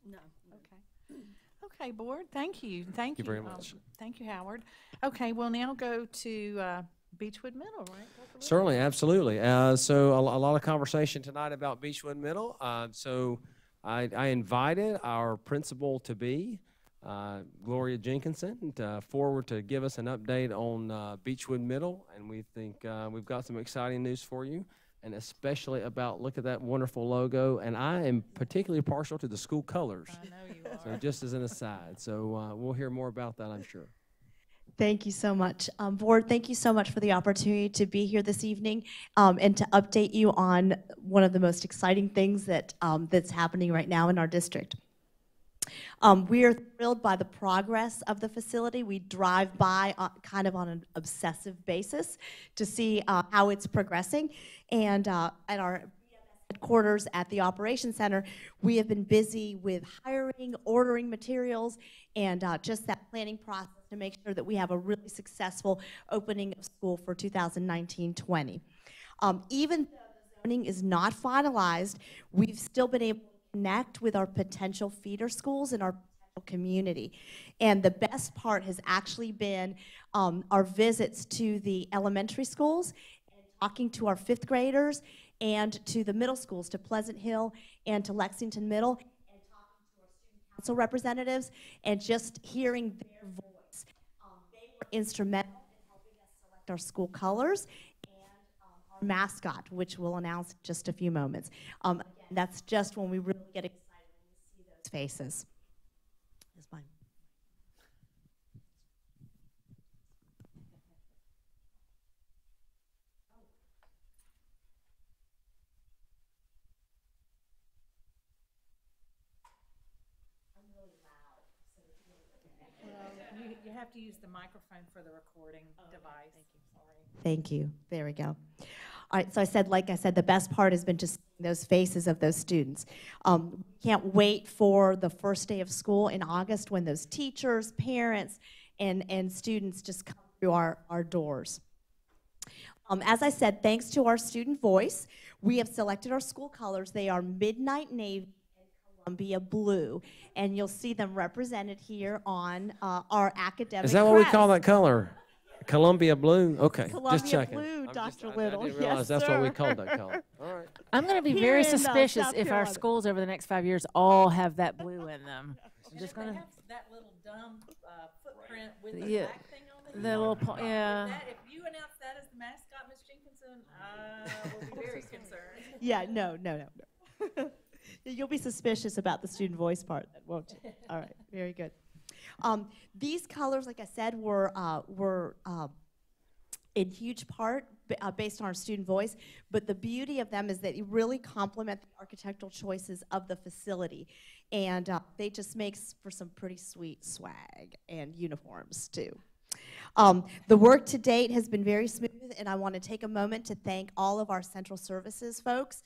No. Okay. Okay, board, thank you. Thank you very much. Thank you, Howard. Okay, we'll now go to Beechwood Middle, right? Certainly, absolutely. So a lot of conversation tonight about Beechwood Middle. So I invited our principal-to-be, Gloria Jenkinson, forward to give us an update on Beechwood Middle, and we think we've got some exciting news for you, and especially about, look at that wonderful logo, and I am particularly partial to the school colors. I know you are. So just as an aside. So we'll hear more about that, I'm sure. Thank you so much. Board, thank you so much for the opportunity to be here this evening and to update you on one of the most exciting things that's happening right now in our district. We are thrilled by the progress of the facility. We drive by kind of on an obsessive basis to see how it's progressing. And at our headquarters at the Operations Center, we have been busy with hiring, ordering materials, and just that planning process to make sure that we have a really successful opening of school for 2019-20. Even though the zoning is not finalized, we've still been able to connect with our potential feeder schools in our community. And the best part has actually been our visits to the elementary schools and talking to our 5th graders and to the middle schools, to Pleasant Hill and to Lexington Middle, and talking to our student council representatives and just hearing their voice. They were instrumental in helping us select our school colors and our mascot, which we'll announce in just a few moments. Again, that's just when we really get excited when we see those faces. That's fine. You have to use the microphone for the recording device. Thank you. Sorry. Thank you. There we go. All right, so like I said, the best part has been just seeing those faces of those students. Can't wait for the first day of school in August when those teachers, parents, and students just come through our doors. As I said, thanks to our student voice, we have selected our school colors. They are Midnight Navy and Columbia Blue, and you'll see them represented here on our academic Is that what we call crest. that color? Columbia Blue? Okay, Columbia just checking. Blue, Dr. Little. I didn't realize Yes, that's sir. what we called that color. All right. I'm going to be Here very in, suspicious South if our Carolina. schools over the next 5 years all have that blue in them. I'm just going to. That little dumb footprint with the Yeah. black thing on The little po- yeah. If you announce that as the mascot, Ms. Jenkinson, I will be very concerned. Yeah, no. You'll be suspicious about the student voice part, then, won't you? All right, very good. These colors, like I said, were in huge part based on our student voice, but the beauty of them is that you really complement the architectural choices of the facility, and they just make for some pretty sweet swag and uniforms, too. The work to date has been very smooth, and I want to take a moment to thank all of our central services folks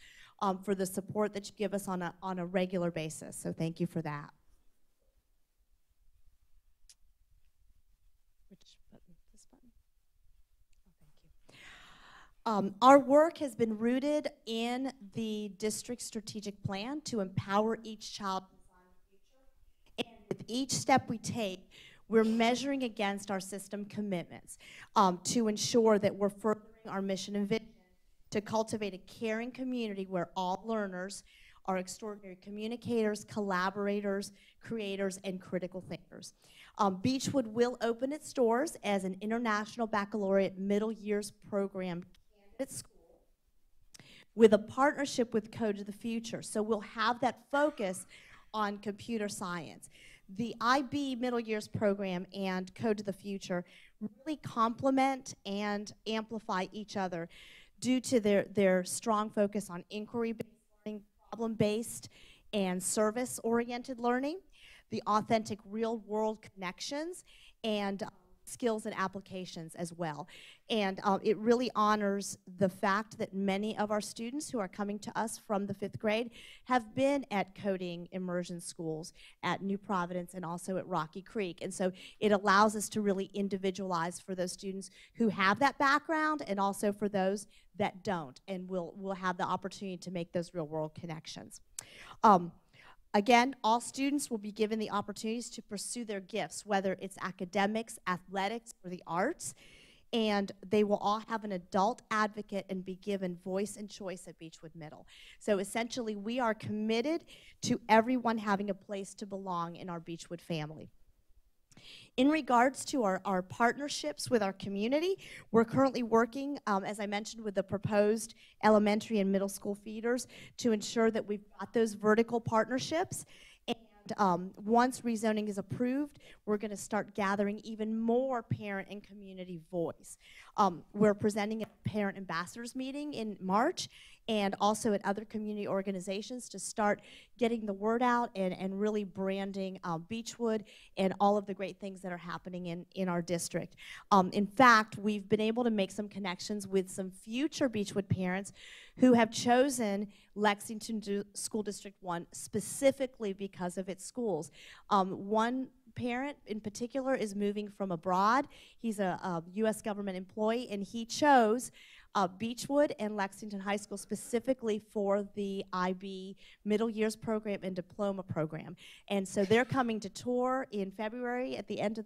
for the support that you give us on a regular basis. So thank you for that. Which button? This button? Oh, thank you. Our work has been rooted in the district strategic plan to empower each child to design the future. And with each step we take, we're measuring against our system commitments to ensure that we're furthering our mission and vision to cultivate a caring community where all learners are extraordinary communicators, collaborators, creators, and critical thinkers. Beechwood will open its doors as an International Baccalaureate Middle Years Program candidate school with a partnership with Code to the Future. So we'll have that focus on computer science. The IB Middle Years Program and Code to the Future really complement and amplify each other due to their strong focus on inquiry-based learning, problem-based, and service-oriented learning, the authentic real-world connections, and skills and applications as well. And it really honors the fact that many of our students who are coming to us from the 5th grade have been at coding immersion schools at New Providence and also at Rocky Creek. And so it allows us to really individualize for those students who have that background and also for those that don't. And we'll have the opportunity to make those real world connections. Again, all students will be given the opportunities to pursue their gifts, whether it's academics, athletics, or the arts, and they will all have an adult advocate and be given voice and choice at Beechwood Middle. So essentially, we are committed to everyone having a place to belong in our Beechwood family. In regards to our partnerships with our community, we're currently working, as I mentioned, with the proposed elementary and middle school feeders to ensure that we've got those vertical partnerships. And once rezoning is approved, we're going to start gathering even more parent and community voice. We're presenting at a parent ambassadors meeting in March and also at other community organizations to start getting the word out and really branding Beechwood and all of the great things that are happening in our district. In fact, we've been able to make some connections with some future Beechwood parents who have chosen Lexington School District 1 specifically because of its schools. One parent in particular is moving from abroad. He's a U.S. government employee, and he chose Beechwood and Lexington High School specifically for the IB Middle Years Program and Diploma Program. And so they're coming to tour in February at the end of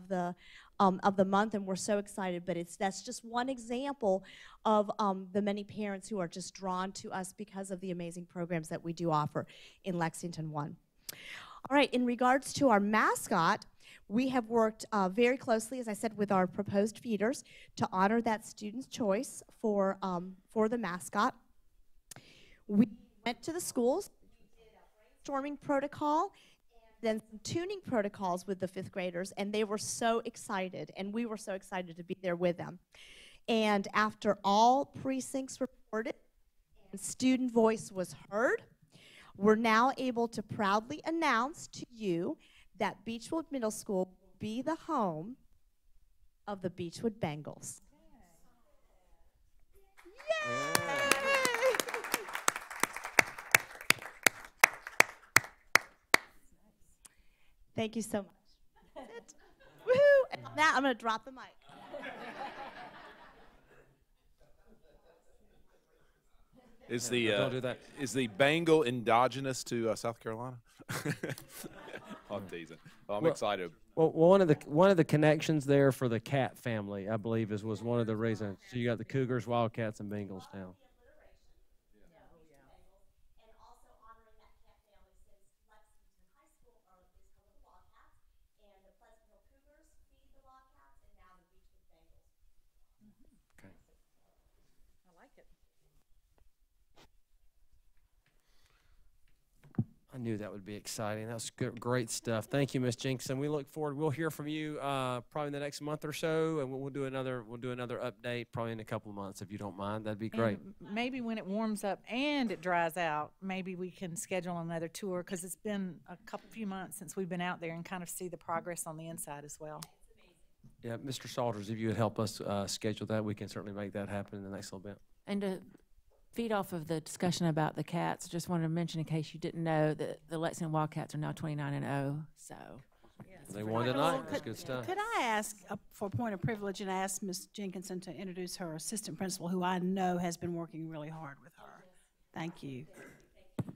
the month, and we're so excited. But that's just one example of the many parents who are just drawn to us because of the amazing programs that we do offer in Lexington 1. All right, in regards to our mascot, we have worked very closely, as I said, with our proposed feeders to honor that student's choice for the mascot. We went to the schools, we did a brainstorming protocol, and then some tuning protocols with the 5th graders, and they were so excited, and we were so excited to be there with them. And after all precincts reported and student voice was heard, we're now able to proudly announce to you that Beechwood Middle School will be the home of the Beechwood Bengals. Yay! Thank you so much. That's it. Woohoo! And on that, I'm going to drop the mic. Is the don't do that. Is the Bengal endogenous to South Carolina? I'm teasing. Well, I'm excited. Well, one of the connections there for the cat family, I believe, was one of the reasons. So you got the Cougars, Wildcats, and Bengals now. I knew that would be exciting. That was great stuff. Thank you, Ms. Jenkinson. We look forward. We'll hear from you probably in the next month or so, and we'll do another update probably in a couple of months if you don't mind. That'd be great. And maybe when it warms up and it dries out, maybe we can schedule another tour because it's been a few months since we've been out there and kind of see the progress on the inside as well. Yeah, Mr. Salters, if you would help us schedule that, we can certainly make that happen in the next little bit. And to feed off of the discussion about the Cats, just wanted to mention in case you didn't know that the Lexington Wildcats are now 29-0. So they won tonight. That's good stuff. Could I ask, for a point of privilege, and ask Ms. Jenkinson to introduce her assistant principal, who I know has been working really hard with her. Thank you.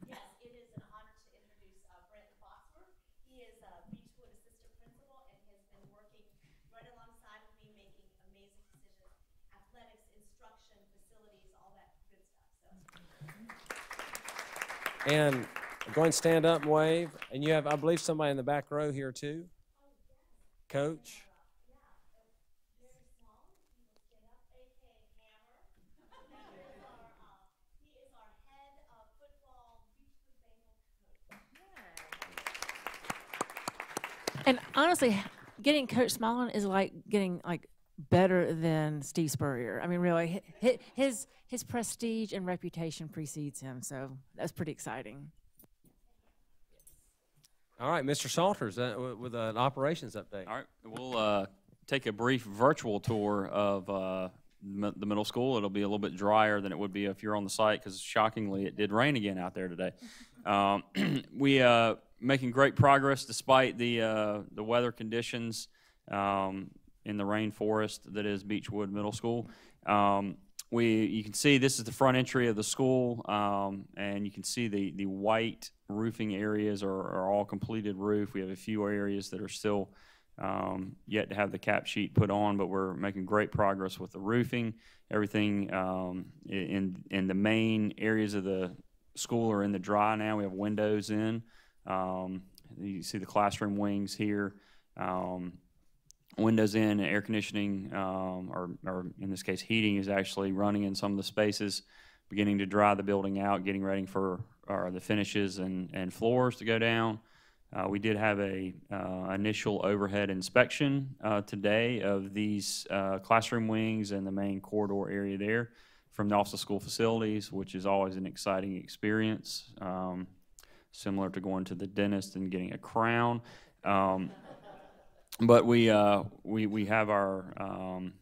Yes, it is an honor to introduce Brent Foxworth. He is a Beechwood assistant principal and has been working right alongside of me, making amazing decisions, athletics, instruction, facilities, all that good stuff. So. And go ahead and stand up and wave. And you have, I believe, somebody in the back row here too. Coach. And honestly, getting Coach Smallin is like getting like better than Steve Spurrier. I mean, really, his prestige and reputation precedes him, so that's pretty exciting. All right, Mr. Salters with an operations update. All right, we'll take a brief virtual tour of the middle school. It'll be a little bit drier than it would be if you're on the site because, shockingly, it did rain again out there today. We making great progress despite the weather conditions in the rainforest that is Beechwood Middle School. You can see this is the front entry of the school, and you can see the white roofing areas are all completed roof. We have a few areas that are still yet to have the cap sheet put on, but we're making great progress with the roofing. Everything in the main areas of the school are in the dry now. We have windows in. You see the classroom wings here. Windows in, air conditioning, or in this case, heating is actually running in some of the spaces, beginning to dry the building out, getting ready for the finishes and floors to go down. We did have a initial overhead inspection today of these classroom wings and the main corridor area there from the Office of School Facilities, which is always an exciting experience, similar to going to the dentist and getting a crown. But we have our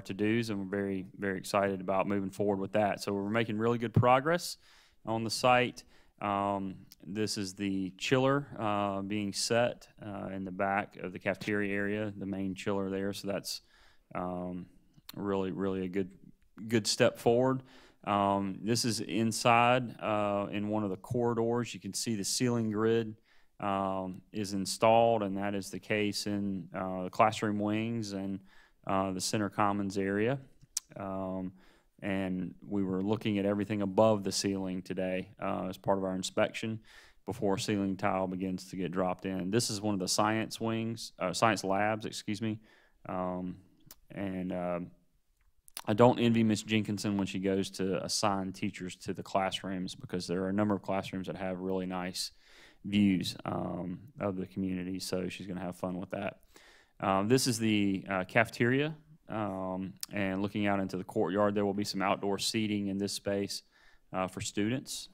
to-dos, and we're very, very excited about moving forward with that. So we're making really good progress on the site. This is the chiller being set in the back of the cafeteria area, the main chiller there. So that's really, really a good step forward. This is inside in one of the corridors. You can see the ceiling grid is installed, and that is the case in the classroom wings and the center commons area. And we were looking at everything above the ceiling today as part of our inspection before ceiling tile begins to get dropped in. This is one of the science labs, excuse me. I don't envy Ms. Jenkinson when she goes to assign teachers to the classrooms, because there are a number of classrooms that have really nice views of the community, so she's going to have fun with that. This is the cafeteria, and looking out into the courtyard, there will be some outdoor seating in this space for students.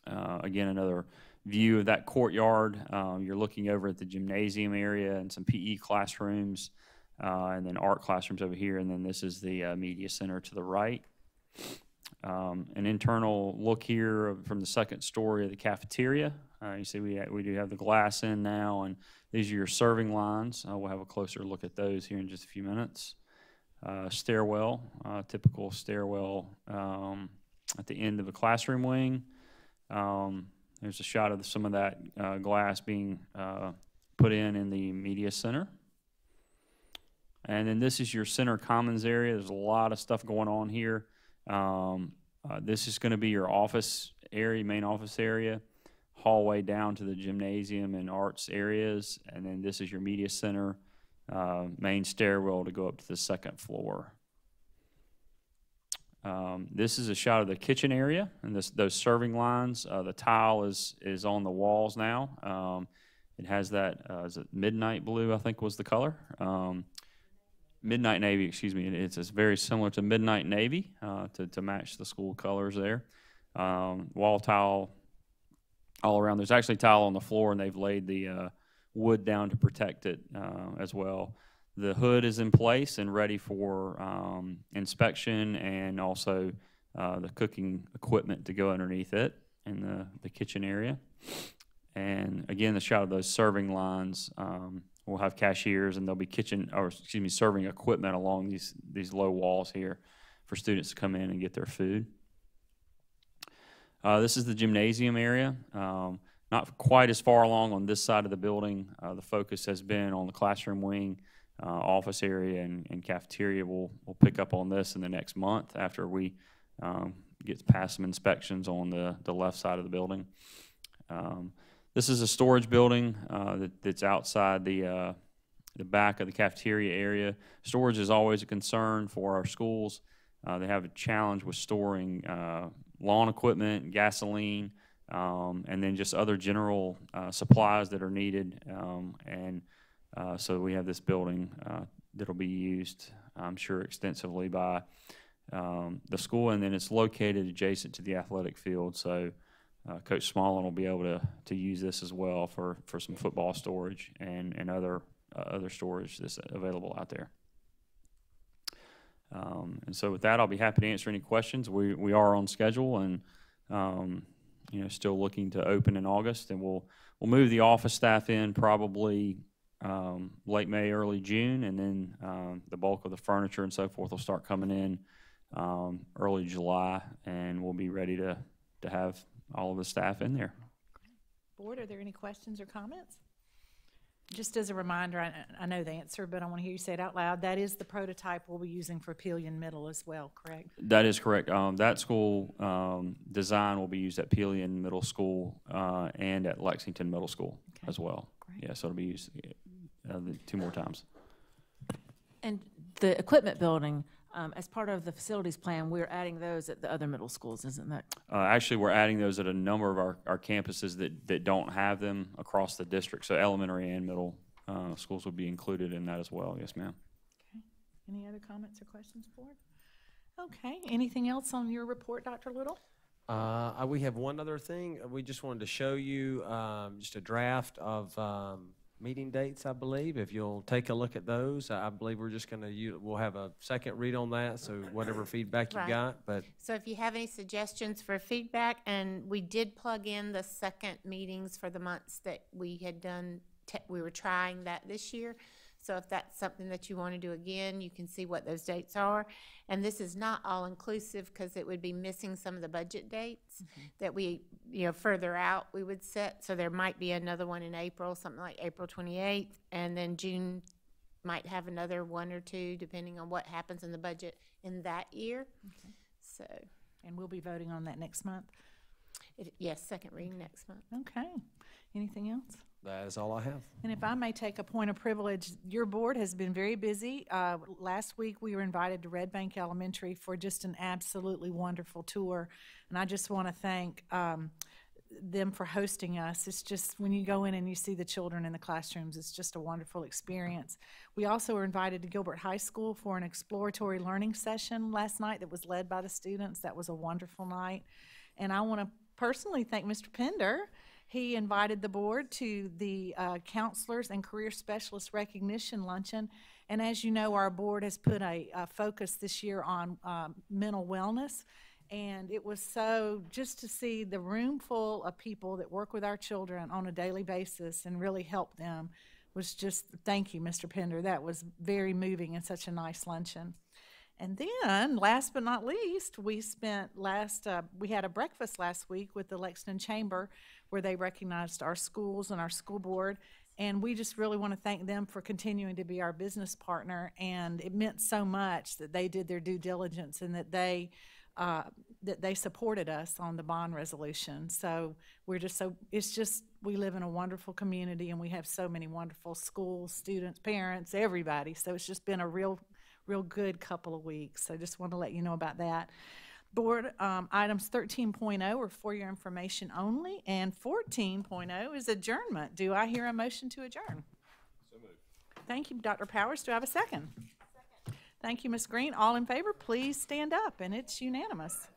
Again, another view of that courtyard. You're looking over at the gymnasium area and some PE classrooms, and then art classrooms over here, and then this is the media center to the right. An internal look here from the second story of the cafeteria. You see we do have the glass in now, and these are your serving lines. We'll have a closer look at those here in just a few minutes. Stairwell, typical stairwell at the end of the classroom wing. There's a shot of some of that glass being put in the media center. And then this is your center commons area. There's a lot of stuff going on here. This is going to be your office area, main office area, hallway down to the gymnasium and arts areas, and then this is your media center, main stairwell to go up to the second floor. This is a shot of the kitchen area and those serving lines. The tile is on the walls now. It has that, is it midnight blue, I think was the color? Midnight navy, excuse me. It's very similar to midnight navy to match the school colors there. Wall tile all around. There's actually tile on the floor, and they've laid the wood down to protect it as well. The hood is in place and ready for inspection, and also the cooking equipment to go underneath it in the kitchen area. And again, the shot of those serving lines. We'll have cashiers, and there'll be serving equipment along these low walls here for students to come in and get their food. This is the gymnasium area. Not quite as far along on this side of the building. The focus has been on the classroom wing, office area, and cafeteria. We'll pick up on this in the next month after we gets past some inspections on the left side of the building. This is a storage building that's outside the back of the cafeteria area. Storage is always a concern for our schools. They have a challenge with storing lawn equipment, gasoline, and then just other general supplies that are needed. So we have this building that'll be used, I'm sure, extensively by the school, and then it's located adjacent to the athletic field. So Coach Smallin will be able to use this as well for some football storage and other storage that's available out there. And so with that, I'll be happy to answer any questions. We are on schedule and still looking to open in August, and we'll move the office staff in probably late May, early June, and then the bulk of the furniture and so forth will start coming in early July, and we'll be ready to have all of the staff in there. Board, are there any questions or comments? Just as a reminder, I know the answer, but I want to hear you say it out loud. That is the prototype we'll be using for Pelion Middle as well, correct? That is correct. That school design will be used at Pelion Middle School and at Lexington Middle School as well. Great. Yeah, so it'll be used 2 more times. And the equipment building, as part of the facilities plan, we're adding those at the other middle schools, isn't that? Actually, we're adding those at a number of our campuses that don't have them across the district. So elementary and middle schools will be included in that as well. Yes, ma'am. Okay. Any other comments or questions, Board? Okay. Anything else on your report, Dr. Little? We have one other thing. We just wanted to show you just a draft of meeting dates, I believe. If you'll take a look at those, I believe we're just going to, we'll have a second read on that, so whatever feedback you got. But so if you have any suggestions for feedback, and we did plug in the second meetings for the months that we had done, we were trying that this year. So if that's something that you want to do again, you can see what those dates are. And this is not all-inclusive because it would be missing some of the budget dates that we, further out we would set. So there might be another one in April, something like April 28th, and then June might have another 1 or 2, depending on what happens in the budget in that year. Okay. So. And we'll be voting on that next month? Yes, second reading next month. Okay. Anything else? that is all I have. And if I may take a point of privilege, your board has been very busy. Last week, we were invited to Red Bank Elementary for just an absolutely wonderful tour. And I just want to thank them for hosting us. It's just, when you go in and you see the children in the classrooms, it's just a wonderful experience. We also were invited to Gilbert High School for an exploratory learning session last night that was led by the students. That was a wonderful night. And I want to personally thank Mr. Pender. He invited the board to the Counselors and Career Specialist Recognition Luncheon. And as you know, our board has put a focus this year on mental wellness. And it was so, just to see the room full of people that work with our children on a daily basis and really help them was just, thank you, Mr. Pender. That was very moving and such a nice luncheon. And then, last but not least, we had a breakfast last week with the Lexington Chamber where they recognized our schools and our school board. And we just really want to thank them for continuing to be our business partner. And it meant so much that they did their due diligence and that they supported us on the bond resolution. So we're just we live in a wonderful community and we have so many wonderful schools, students, parents, everybody. So it's just been a real good couple of weeks. So I just want to let you know about that. Board items 13.0 are for your information only, and 14.0 is adjournment. Do I hear a motion to adjourn? So moved. Thank you, Dr. Powers. Do I have a second? Second. Thank you, Ms. Green. All in favor, please stand up, and it's unanimous.